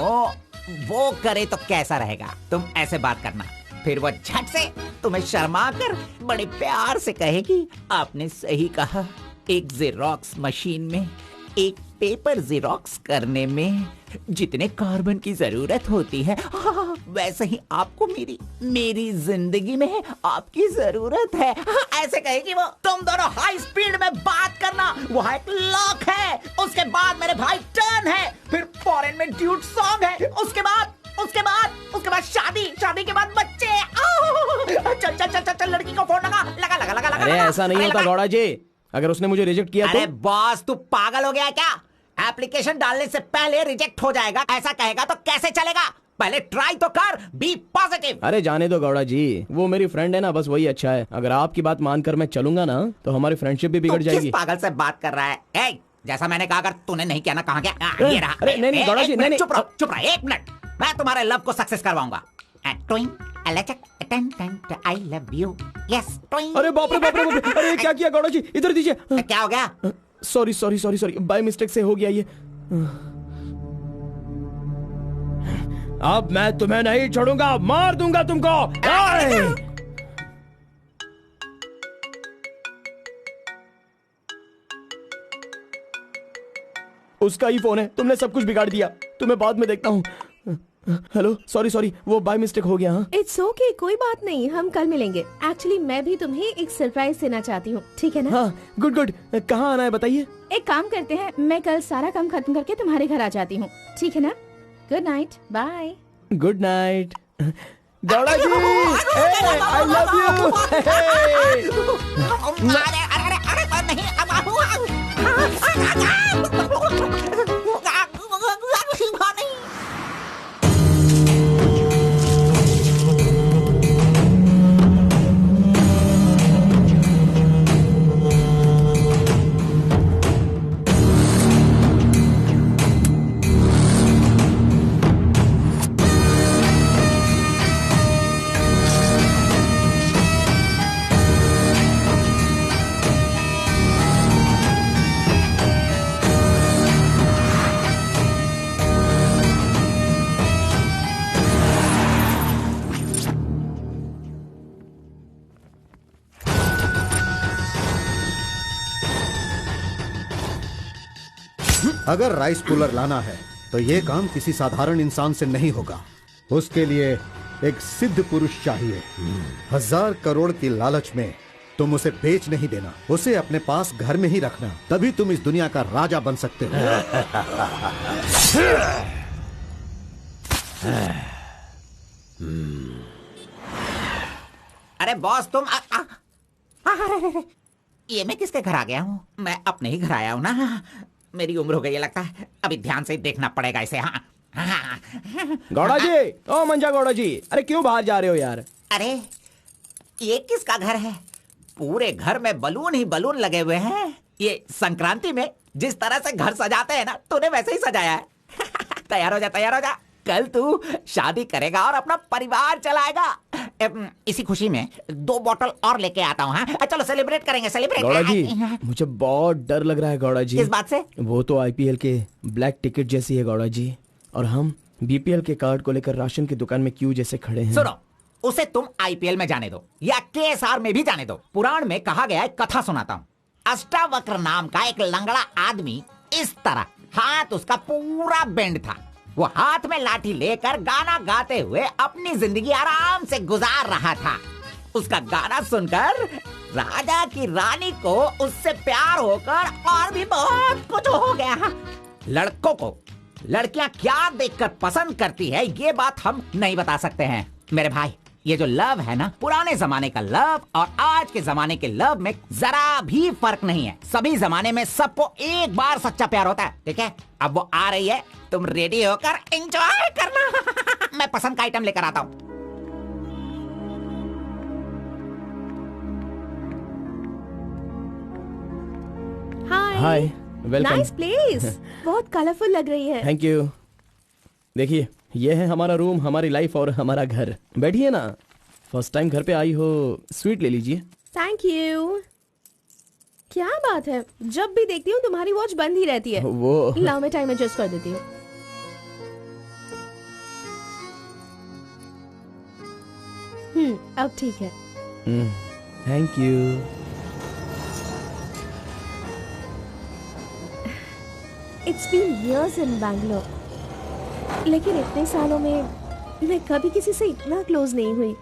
वो करे तो कैसा रहेगा? तुम ऐसे बात करना, फिर वो झट से तुम्हें शर्मा कर बड़े प्यार से कहेगी, आपने सही कहा, एक जेरोक्स मशीन में एक पेपर जेरोक्स करने में जितने कार्बन की जरूरत होती है, वैसे ही आपको मेरी जिंदगी में आपकी जरूरत है। ऐसे कहेगी वो। तुम दोनों हाई स्पीड में बात करना, वहाँ एक लॉक है, उसके बाद मेरे भाई टर्न है, फिर फॉरेन में ड्यूट सॉन्ग है, उसके बाद शादी के बाद बच्चे। चल लड़की को फोन लगा। अरे ऐसा नहीं होता गौड़ा जी, अगर उसने मुझे रिजेक्ट किया तो? अरे बॉस, तू पागल हो गया क्या? एप्लीकेशन डालने से पहले रिजेक्ट हो जाएगा, ऐसा कहेगा तो कैसे चलेगा? पहले ट्राई तो कर, बी पॉजिटिव। अरे जाने दो गौड़ा जी, वो मेरी फ्रेंड है ना, बस वही अच्छा है। अगर आपकी बात मानकर मैं चलूंगा ना तो हमारी फ्रेंडशिप भी बिगड़ जाएगी। किस पागल से बात कर रहा है? जैसा मैंने कहा, अगर तूने नहीं किया ना, कहाँ गया? ये रहा। अरे नहीं गौड़ा जी, नहीं। चुप रहा 1 मिनट, मैं तुम्हारे लव को सक्सेस करवाऊंगा। I love you. Yes. अरे बाप रे। अरे क्या किया गौड़ा जी, इधर दीजिए। क्या हो गया? सॉरी, बाय मिस्टेक से हो गया ये। अब मैं तुम्हें नहीं छोड़ूंगा, मार दूंगा तुमको। उसका ही फोन है, तुमने सब कुछ बिगाड़ दिया। तुम्हें बाद में देखता हूँ। हेलो, सॉरी, वो बाय मिस्टेक हो गया। हाँ इट्स ओके, कोई बात नहीं, हम कल मिलेंगे। एक्चुअली मैं भी तुम्हें एक सरप्राइज देना चाहती हूँ, ठीक है ना? हाँ गुड। कहाँ आना है बताइए? एक काम करते हैं, मैं कल सारा काम खत्म करके तुम्हारे घर आ जाती हूँ, ठीक है ना? Good night, bye. Good night Gowda ji, I love you. अगर राइस कूलर लाना है तो यह काम किसी साधारण इंसान से नहीं होगा। उसके लिए एक सिद्ध पुरुष चाहिए। 1000 करोड़ की लालच में तुम उसे बेच नहीं देना, उसे अपने पास घर में ही रखना, तभी तुम इस दुनिया का राजा बन सकते हो। अरे बॉस, तुम ये मैं किसके घर आ गया हूँ? मैं अपने ही घर आया हूँ ना। मेरी उम्र हो गई है लगता है, अभी ध्यान से देखना पड़ेगा इसे। हाँ गौड़ा जी, ओ मंजा गौड़ा जी, अरे क्यों बाहर जा रहे हो यार? अरे ये किसका घर है? पूरे घर में बलून ही बलून लगे हुए हैं। ये संक्रांति में जिस तरह से घर सजाते हैं ना, तूने वैसे ही सजाया है। तैयार हो जा, कल तू शादी करेगा और अपना परिवार चलाएगा। इसी खुशी में 2 बॉटल और लेके आता हूँ। हाँ चलो सेलिब्रेट करेंगे, सेलिब्रेट। गौड़ा जी, मुझे बहुत डर लग रहा है गौड़ा जी। किस बात से? वो तो IPL के ब्लैक टिकट जैसी है गौड़ा जी, और हम BPL के कार्ड को लेकर राशन की दुकान में क्यों जैसे खड़े हैं। सुनो, उसे तुम आईपीएल में जाने दो या केएसआर में भी जाने दो। पुराण में कहा गया है, कथा सुनाता हूँ। अष्टावक्र नाम का एक लंगड़ा आदमी, इस तरह हाथ उसका पूरा बेंड था। वो हाथ में लाठी लेकर गाना गाते हुए अपनी जिंदगी आराम से गुजार रहा था। उसका गाना सुनकर राजा की रानी को उससे प्यार होकर और भी बहुत कुछ हो गया। लड़कों को लड़कियां क्या देखकर पसंद करती है, ये बात हम नहीं बता सकते हैं मेरे भाई। ये जो लव है ना, पुराने जमाने का लव और आज के जमाने के लव में जरा भी फर्क नहीं है। सभी जमाने में सबको एक बार सच्चा प्यार होता है, ठीक है? अब वो आ रही है, तुम रेडी होकर एंजॉय करना। मैं पसंद का आइटम लेकर आता हूँ। हाय, वेलकम। Nice place. बहुत कलरफुल लग रही है। Thank you. देखिए, ये है हमारा रूम, हमारी लाइफ और हमारा घर। बैठिए ना, फर्स्ट टाइम घर पे आई हो, स्वीट ले लीजिए। Thank you. क्या बात है, जब भी देखती हूँ तुम्हारी वॉच बंद ही रहती है। वो लाओ मैं टाइम एडजस्ट कर देती हूँ। अब ठीक है। Thank you. It's been years in Bangalore, लेकिन इतने सालों में मैं कभी किसी से इतना क्लोज नहीं हुई।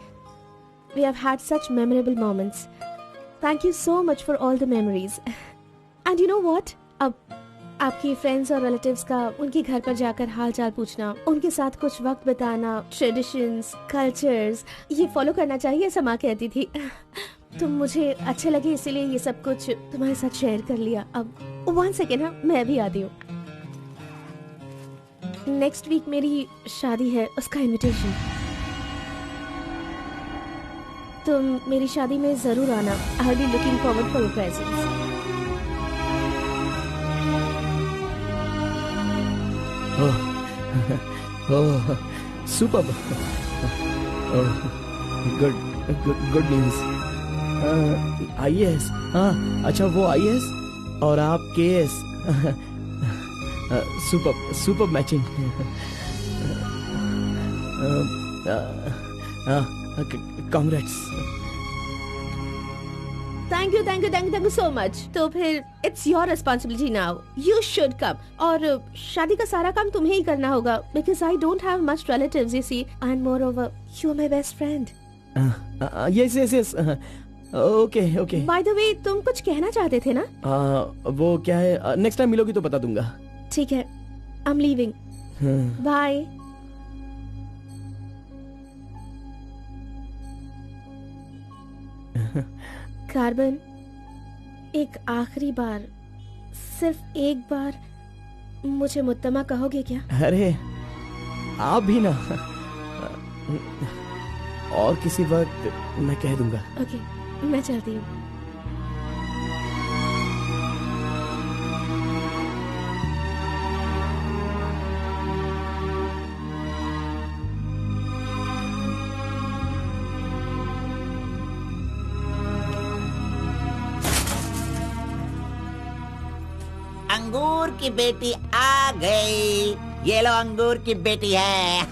We have had such memorable moments. Thank you so much for all the memories. And you know what? अब आपकी फ्रेंड्स और रिलेटिव्स का उनके घर पर जाकर हाल चाल पूछना, उनके साथ कुछ वक्त बिताना, ट्रेडिशंस, कल्चर्स, ये फॉलो करना चाहिए, ऐसा माँ कहती थी। तुम मुझे अच्छे लगे इसीलिए ये सब कुछ तुम्हारे साथ शेयर कर लिया। अब 1 सेकेंड, हाँ, मैं भी आती हूँ। नेक्स्ट वीक मेरी शादी है, उसका इनविटेशन। तुम मेरी शादी में जरूर आना। I will be looking forward for your presence. Oh, superb. Good news. IAS, हाँ, अच्छा वो IAS और आप KS। Super matching. Congrats. Thank you so much. तो फिर it's your responsibility now, you should come. और शादी का सारा काम तुम्हें ही करना होगा, because I don't have much relatives, you see, and moreover you are my best friend. Yes. Okay. By the वे, तुम कुछ कहना चाहते थे ना? वो क्या है, नेक्स्ट टाइम मिलोगी तो बता दूंगा। ठीक है, I am leaving. Bye. Carbon, एक आखिरी बार, सिर्फ एक बार मुझे मुत्तमा कहोगे क्या? अरे आप भी ना, और किसी वक्त मैं कह दूंगा। ओके, मैं चलती हूँ। अंगूर की बेटी आ गई। ये लो, अंगूर की बेटी है।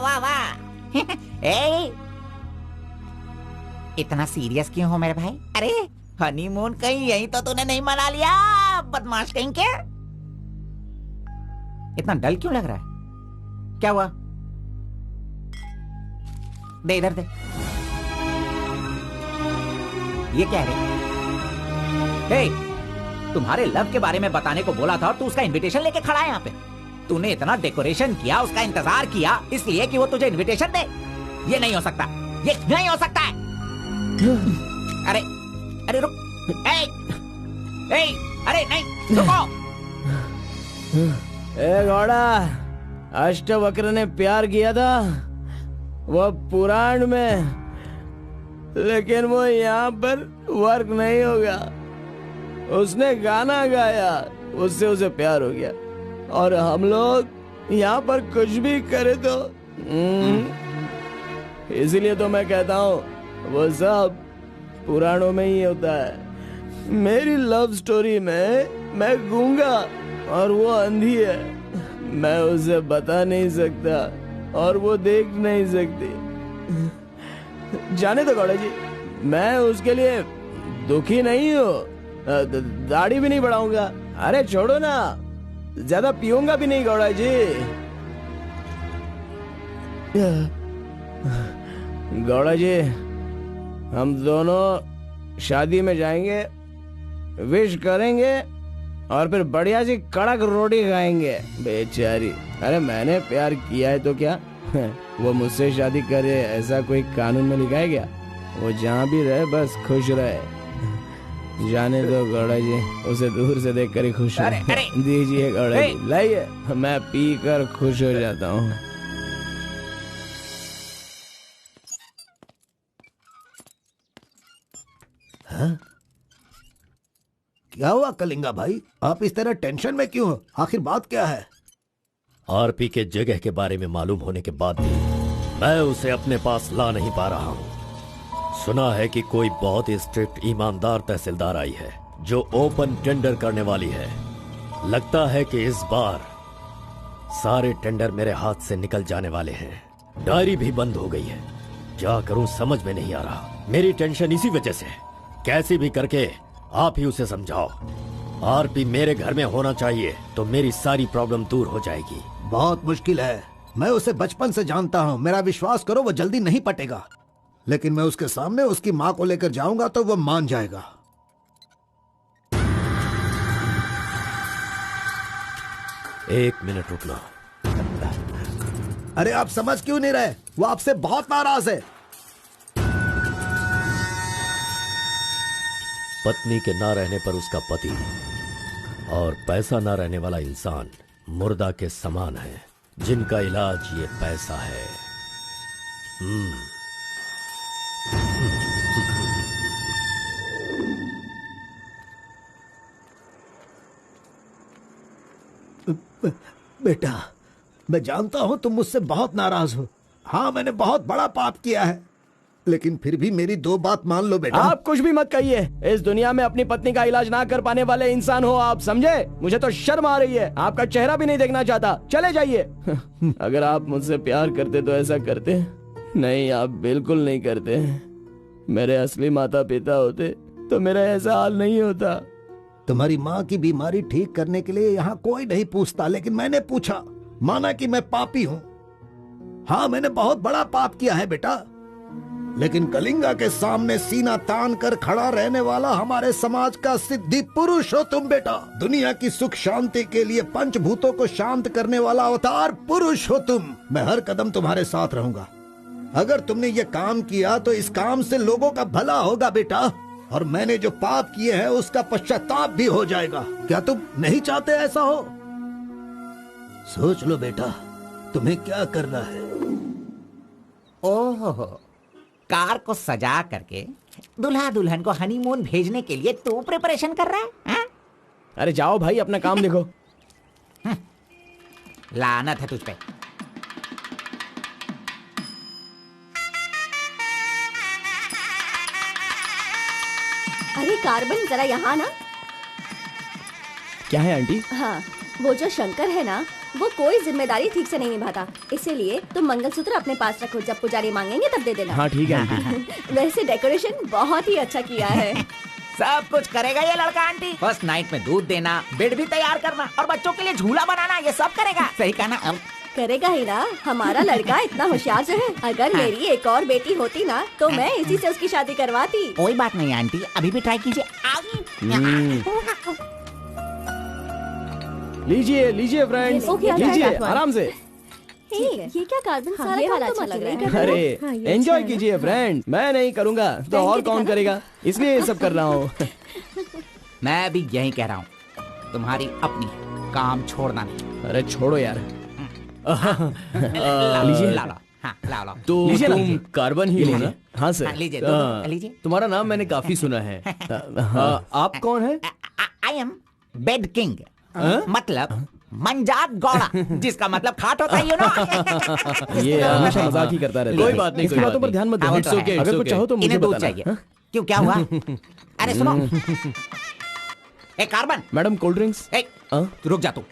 वाह वाह। ए, इतना सीरियस क्यों हो मेरे भाई? अरे हनीमून कहीं यहीं तो तूने नहीं मना लिया, बदमाश कहीं के? इतना डल क्यों लग रहा है? क्या हुआ? दे इधर दे। ये क्या है? हे, तुम्हारे लव के बारे में बताने को बोला था और तू उसका इनविटेशन लेके खड़ा है यहाँ पे। तूने इतना डेकोरेशन किया, उसका इंतजार किया, इसलिए कि वो तुझे इनविटेशन दे। ये नहीं हो सकता, ये नहीं हो सकता है। अरे रुक। अरे नहीं, रुको। घोड़ा, अष्टवक्र ने प्यार किया था वो पुराण में, लेकिन वो यहाँ पर वर्क नहीं होगा। उसने गाना गाया, उससे उसे प्यार हो गया, और हम लोग यहाँ पर कुछ भी करे तो इसलिए तो मैं कहता हूँ वो सब पुराणों में ही होता है। मेरी लव स्टोरी में मैं गूंगा और वो अंधी है। मैं उसे बता नहीं सकता और वो देख नहीं सकती। जाने दो गौड़ा जी, मैं उसके लिए दुखी नहीं हूँ, दाढ़ी भी नहीं बढ़ाऊंगा। अरे छोड़ो ना, ज्यादा पीऊंगा भी नहीं गौड़ा जी। गौड़ा जी, हम दोनों शादी में जाएंगे, विश करेंगे और फिर बढ़िया सी कड़क रोटी खाएंगे। बेचारी, अरे मैंने प्यार किया है तो क्या वो मुझसे शादी करे ऐसा कोई कानून में लिखा है क्या? वो जहाँ भी रहे बस खुश रहे। जाने दो गौड़ा जी, उसे दूर से देखकर ही खुश हो। दीजिए गौड़ा जी, लाइए, मैं पी कर खुश हो जाता हूँ। हाँ? क्या हुआ कलिंगा भाई, आप इस तरह टेंशन में क्यों हो? आखिर बात क्या है? आरपी के जगह के बारे में मालूम होने के बाद भी मैं उसे अपने पास ला नहीं पा रहा हूँ। सुना है कि कोई बहुत ही स्ट्रिक्ट ईमानदार तहसीलदार आई है जो ओपन टेंडर करने वाली है। लगता है कि इस बार सारे टेंडर मेरे हाथ से निकल जाने वाले हैं। डायरी भी बंद हो गई है, क्या करूं समझ में नहीं आ रहा। मेरी टेंशन इसी वजह से है। कैसे भी करके आप ही उसे समझाओ। आरपी मेरे घर में होना चाहिए तो मेरी सारी प्रॉब्लम दूर हो जाएगी। बहुत मुश्किल है, मैं उसे बचपन से जानता हूँ। मेरा विश्वास करो, वो जल्दी नहीं पटेगा। लेकिन मैं उसके सामने उसकी माँ को लेकर जाऊंगा तो वो मान जाएगा। एक मिनट रुकना। अरे आप समझ क्यों नहीं रहे? वो आपसे बहुत नाराज है। पत्नी के ना रहने पर उसका पति और पैसा ना रहने वाला इंसान मुर्दा के समान है, जिनका इलाज ये पैसा है। बेटा, मैं जानता हूं तुम मुझसे बहुत नाराज हो। हाँ, मैंने बहुत बड़ा पाप किया है, लेकिन फिर भी मेरी दो बात मान लो बेटा। आप कुछ भी मत कहिए। इस दुनिया में अपनी पत्नी का इलाज ना कर पाने वाले इंसान हो आप, समझे? मुझे तो शर्म आ रही है, आपका चेहरा भी नहीं देखना चाहता। चले जाइए। अगर आप मुझसे प्यार करते तो ऐसा करते। नहीं, आप बिल्कुल नहीं करते। मेरे असली माता पिता होते तो मेरा ऐसा हाल नहीं होता। तुम्हारी माँ की बीमारी ठीक करने के लिए यहाँ कोई नहीं पूछता, लेकिन मैंने पूछा, माना कि मैं पापी हूँ। हाँ, मैंने बहुत बड़ा पाप किया है बेटा, लेकिन कलिंगा के सामने सीना तान कर खड़ा रहने वाला हमारे समाज का सिद्धि पुरुष हो तुम बेटा। दुनिया की सुख शांति के लिए पंचभूतों को शांत करने वाला अवतार पुरुष हो तुम। मैं हर कदम तुम्हारे साथ रहूंगा। अगर तुमने ये काम किया तो इस काम से लोगों का भला होगा बेटा, और मैंने जो पाप किए हैं उसका पश्चाताप भी हो जाएगा। क्या तुम नहीं चाहते ऐसा हो? सोच लो बेटा, तुम्हें क्या करना है। ओहो, कार को सजा करके दुल्हा दुल्हन को हनीमून भेजने के लिए तू प्रिपरेशन कर रहा है, हा? अरे जाओ भाई, अपना काम देखो। लानत है तुझ पे। अरे कार्बन, जरा यहाँ ना। क्या है आंटी? हाँ, वो जो शंकर है ना, वो कोई जिम्मेदारी ठीक से नहीं निभाता। इसीलिए तुम मंगलसूत्र अपने पास रखो, जब पुजारी मांगेंगे तब दे देना। हाँ ठीक है आंटी। वैसे डेकोरेशन बहुत ही अच्छा किया है। सब कुछ करेगा ये लड़का आंटी। फर्स्ट नाइट में दूध देना, बेड भी तैयार करना और बच्चों के लिए झूला बनाना, ये सब करेगा। सही कहा ना? करेगा ही ना, हमारा लड़का इतना होशियार जो है। अगर मेरी एक और बेटी होती ना तो मैं इसी से उसकी शादी करवाती। कोई बात नहीं आंटी, अभी भी ट्राई कीजिए। लीजिए लीजिए फ्रेंड्स, लीजिए आराम से। ये क्या कार्बन, सारा ये काम वाला तुम अच्छा लग अकेले रहा कर है। रहे हो। अरे हाँ, ये एंजॉय अच्छा है कीजिए फ्रेंड, मैं नहीं करूँगा तो और कौन करेगा, इसलिए ये सब कर रहा हूँ। मैं भी यही कह रहा हूँ, तुम्हारी अपनी काम छोड़ना नहीं। अरे छोड़ो यार। लीजिए, ला लो। हाँ, ला लो। तो लीजिए ना, तुम कार्बन ही लो ना? हाँ सर। हाँ, लीजिए, दो, लीजिए। तुम्हारा नाम मैंने काफी सुना है। आप कौन है? आई एम बेड किंग, मतलब मंजात गौड़ा, जिसका मतलब खाट होता है, यू नो। ये हमेशा मजाक ही करता रहता है। कोई बात नहीं, इसकी बातों पर ध्यान मत दो। It's okay, अगर कुछ चाहो तो मुझे इन्हें दूध बताना। चाहिए। क्यों, क्या हुआ? अरे सुनो, ए कार्बन, मैडम कोल्ड ड्रिंक्स। ए, रुक जा तू।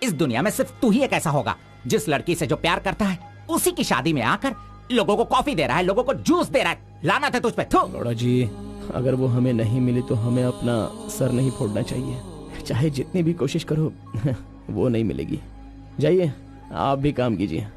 इस दुनिया में सिर्फ तू ही एक ऐसा होगा जिस लड़की से जो प्यार करता है उसी की शादी में आकर लोगों को कॉफी दे रहा है, लोगों को जूस दे रहा है। लानत है तुझ पे। थू। बड़ा जी, अगर वो हमें नहीं मिली तो हमें अपना सर नहीं फोड़ना चाहिए। चाहे जितनी भी कोशिश करो वो नहीं मिलेगी। जाइए, आप भी काम कीजिए।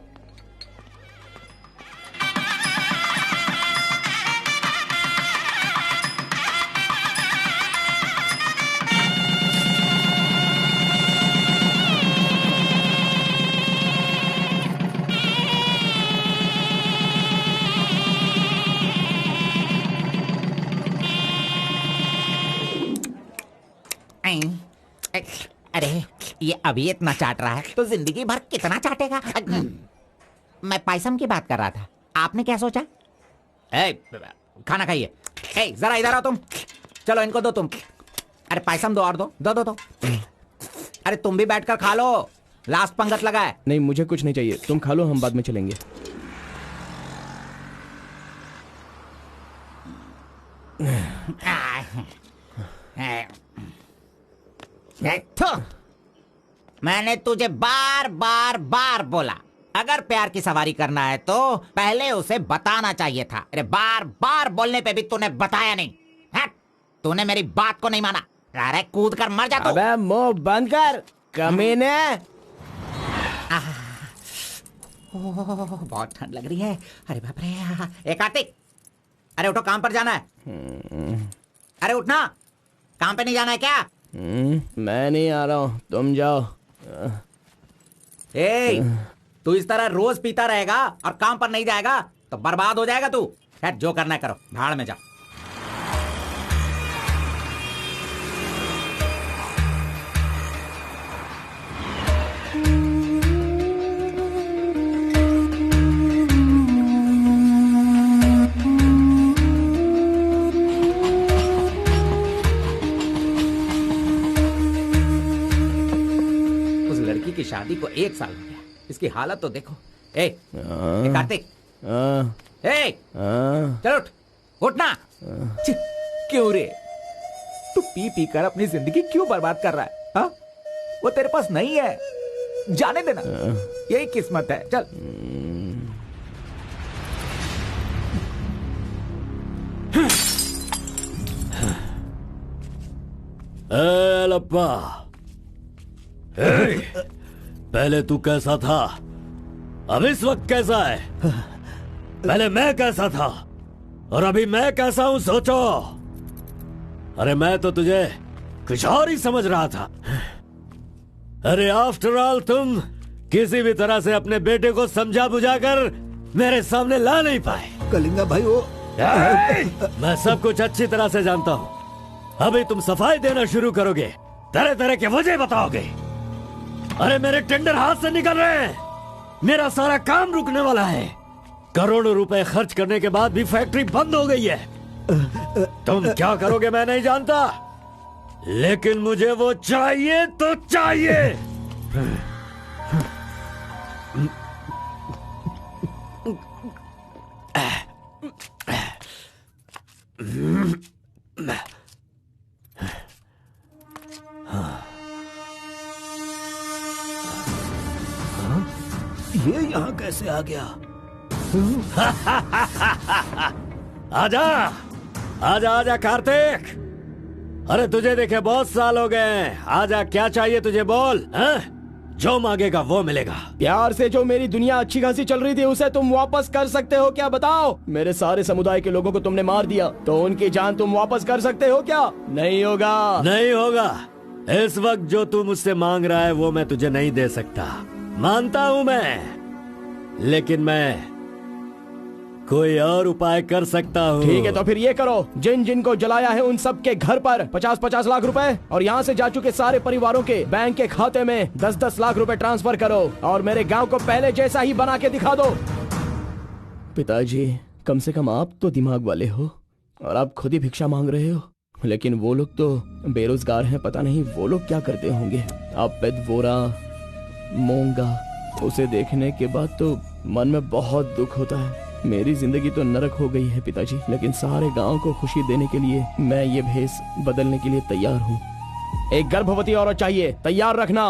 अरे ये अभी इतना चाट रहा है तो जिंदगी भर कितना चाटेगा। मैं पायसम की बात कर रहा था, आपने क्या सोचा? खाना खाइए। जरा इधर आओ तुम। चलो इनको दो तुम। अरे पायसम दो और दो दो दो दो। अरे तुम भी बैठकर खा लो, लास्ट पंगत लगा है। नहीं, मुझे कुछ नहीं चाहिए, तुम खा लो, हम बाद में चलेंगे। मैंने तुझे बार बार बार बोला, अगर प्यार की सवारी करना है तो पहले उसे बताना चाहिए था। अरे बार बार बोलने पे भी तूने बताया नहीं। तूने मेरी बात को नहीं माना। अरे कूद कर मर जा तू। अबे मुंह बंद कर कमीने। बहुत ठंड लग रही है। अरे बाप रे। ए कार्तिक, अरे उठो, काम पर जाना है। अरे उठना, काम पे नहीं जाना है क्या? मैं नहीं आ रहा हूँ, तुम जाओ। तू इस तरह रोज पीता रहेगा और काम पर नहीं जाएगा तो बर्बाद हो जाएगा तू। खैर जो करना है करो, भाड़ में जाओ। की शादी को 1 साल हो गया, इसकी हालत तो देखो। कार्तिक, चलो उठना। क्यों रे, तू पी पी कर अपनी जिंदगी क्यों बर्बाद कर रहा है? हा? वो तेरे पास नहीं है, जाने देना, यही किस्मत है। चल। लप्पा, पहले तू कैसा था, अब इस वक्त कैसा है? पहले मैं कैसा था और अभी मैं कैसा हूं, सोचो। अरे मैं तो तुझे कुछ और ही समझ रहा था। अरे आफ्टर ऑल तुम किसी भी तरह से अपने बेटे को समझा बुझाकर मेरे सामने ला नहीं पाए। कलिंगा भाई, वो मैं सब कुछ अच्छी तरह से जानता हूं। अभी तुम सफाई देना शुरू करोगे, तरह तरह के वजह बताओगे। अरे मेरे टेंडर हाथ से निकल रहे हैं, मेरा सारा काम रुकने वाला है। करोड़ों रुपए खर्च करने के बाद भी फैक्ट्री बंद हो गई है। तुम क्या करोगे मैं नहीं जानता, लेकिन मुझे वो चाहिए तो चाहिए। ये यहाँ कैसे आ गया? आजा आजा आजा कार्तिक, अरे तुझे देखे बहुत साल हो गए। आजा, क्या चाहिए तुझे, बोल। जो मांगेगा वो मिलेगा। प्यार से जो मेरी दुनिया अच्छी खासी चल रही थी उसे तुम वापस कर सकते हो क्या, बताओ? मेरे सारे समुदाय के लोगों को तुमने मार दिया तो उनकी जान तुम वापस कर सकते हो क्या? नहीं होगा। नहीं होगा। इस वक्त जो तू मुझसे मांग रहा है वो मैं तुझे नहीं दे सकता, मानता हूं मैं, लेकिन मैं कोई और उपाय कर सकता हूँ। ठीक है, तो फिर ये करो, जिन जिन को जलाया है उन सब के घर पर 50-50 लाख रुपए और यहाँ से जा चुके सारे परिवारों के बैंक के खाते में 10-10 लाख रुपए ट्रांसफर करो और मेरे गांव को पहले जैसा ही बना के दिखा दो। पिताजी, कम से कम आप तो दिमाग वाले हो और आप खुद ही भिक्षा मांग रहे हो, लेकिन वो लोग तो बेरोजगार हैं, पता नहीं वो लोग क्या करते होंगे। आप पेदवोरा मोंगा, उसे देखने के बाद तो मन में बहुत दुख होता है। मेरी जिंदगी तो नरक हो गई है पिताजी, लेकिन सारे गांव को खुशी देने के लिए मैं ये भेष बदलने के लिए तैयार हूँ। एक गर्भवती औरत चाहिए, तैयार रखना।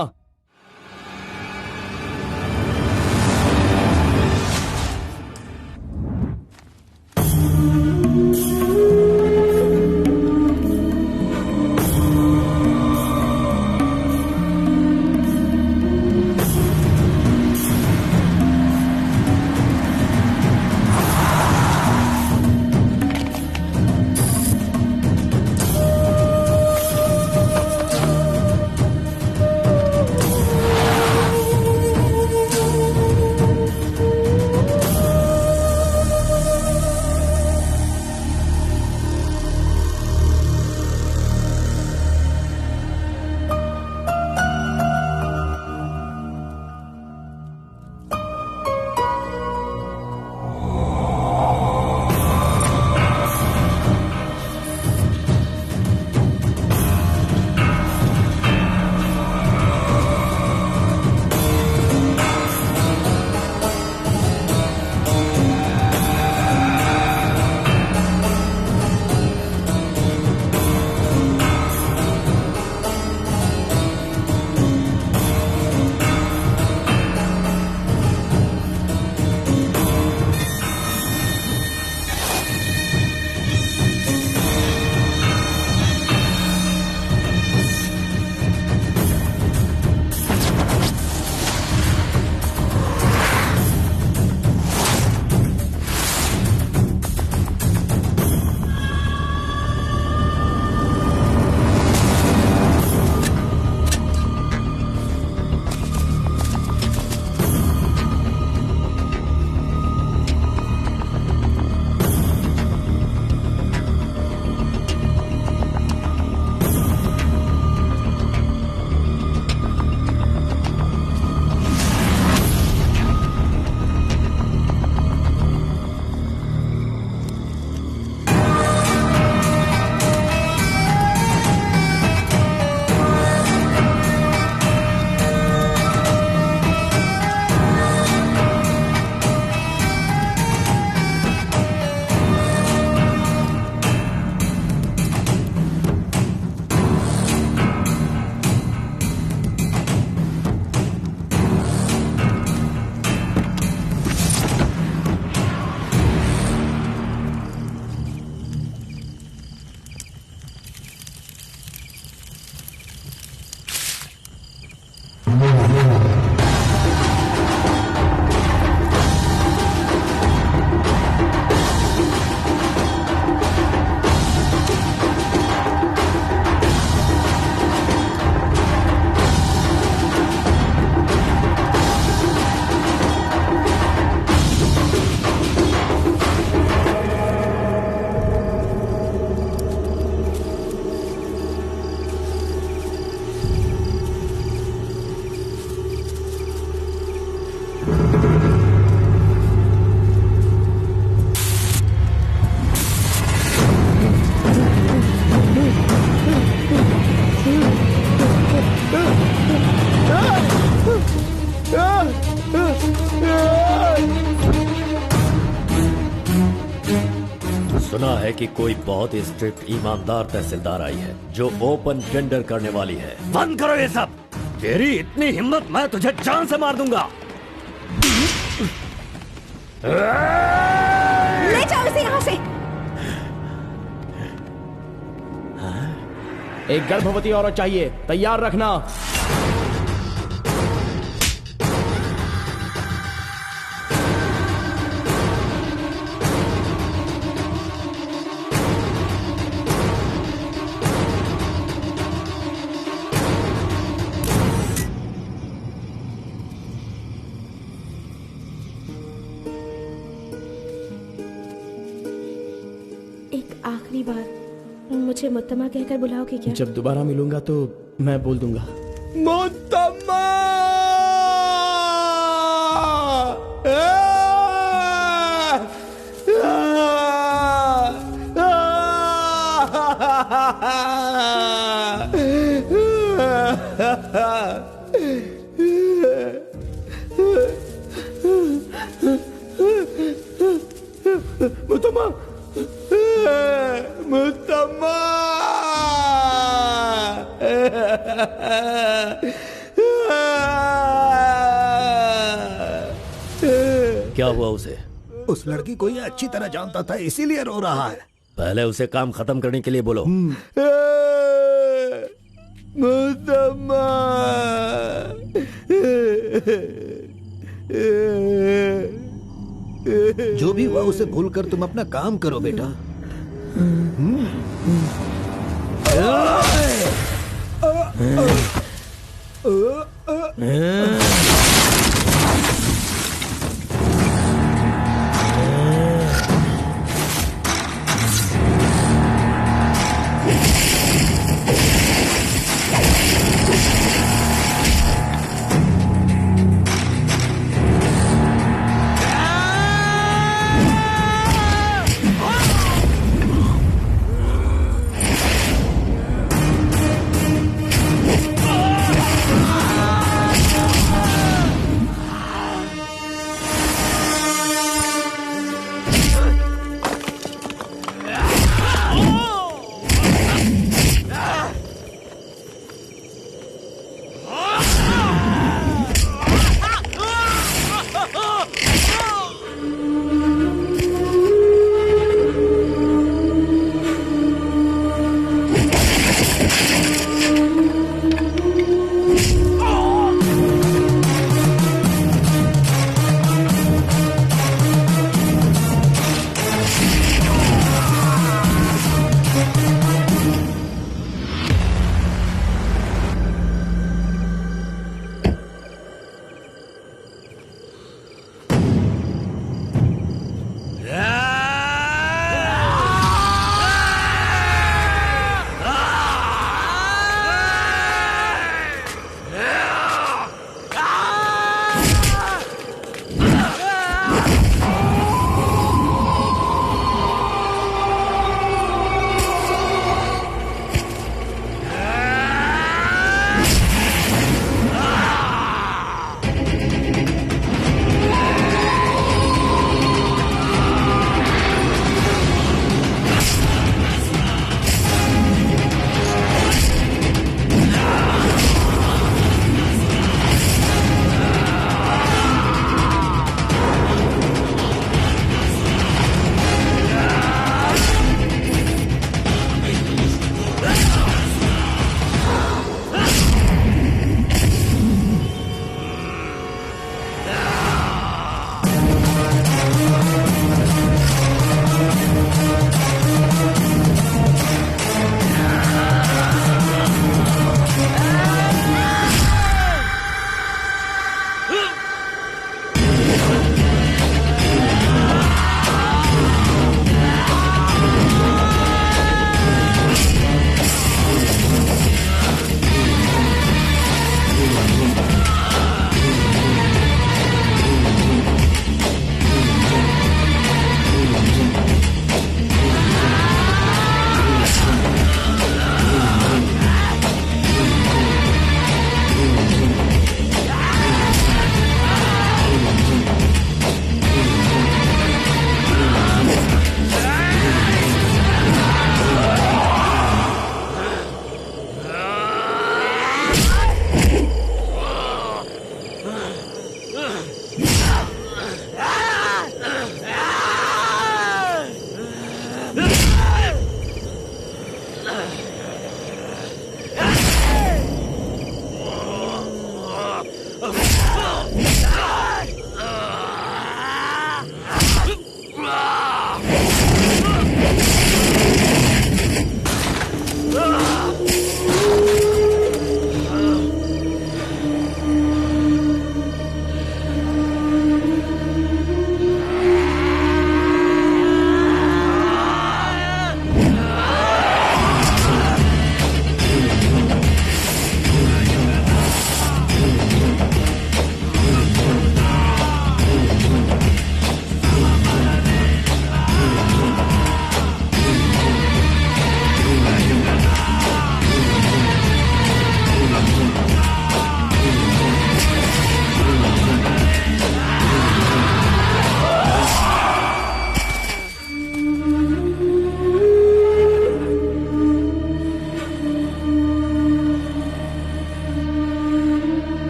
सुना है कि कोई बहुत ही स्ट्रिक्ट ईमानदार तहसीलदार आई है जो ओपन टेंडर करने वाली है। बंद करो ये सब। तेरी इतनी हिम्मत, मैं तुझे जान से मार दूंगा। ले जाओ इसे यहाँ से। एक गर्भवती औरत चाहिए, तैयार रखना। एक आखिरी बार मुझे मुत्तमा कहकर बुलाओगे क्या? जब दोबारा मिलूंगा तो मैं बोल दूंगा। मुत्तमा! मुत्तमा! मुत्तमा! क्या हुआ उसे? उस लड़की को ये अच्छी तरह जानता था, इसीलिए रो रहा है। पहले उसे काम खत्म करने के लिए बोलो। मुत्तमा! जो भी हुआ उसे भूलकर तुम अपना काम करो बेटा।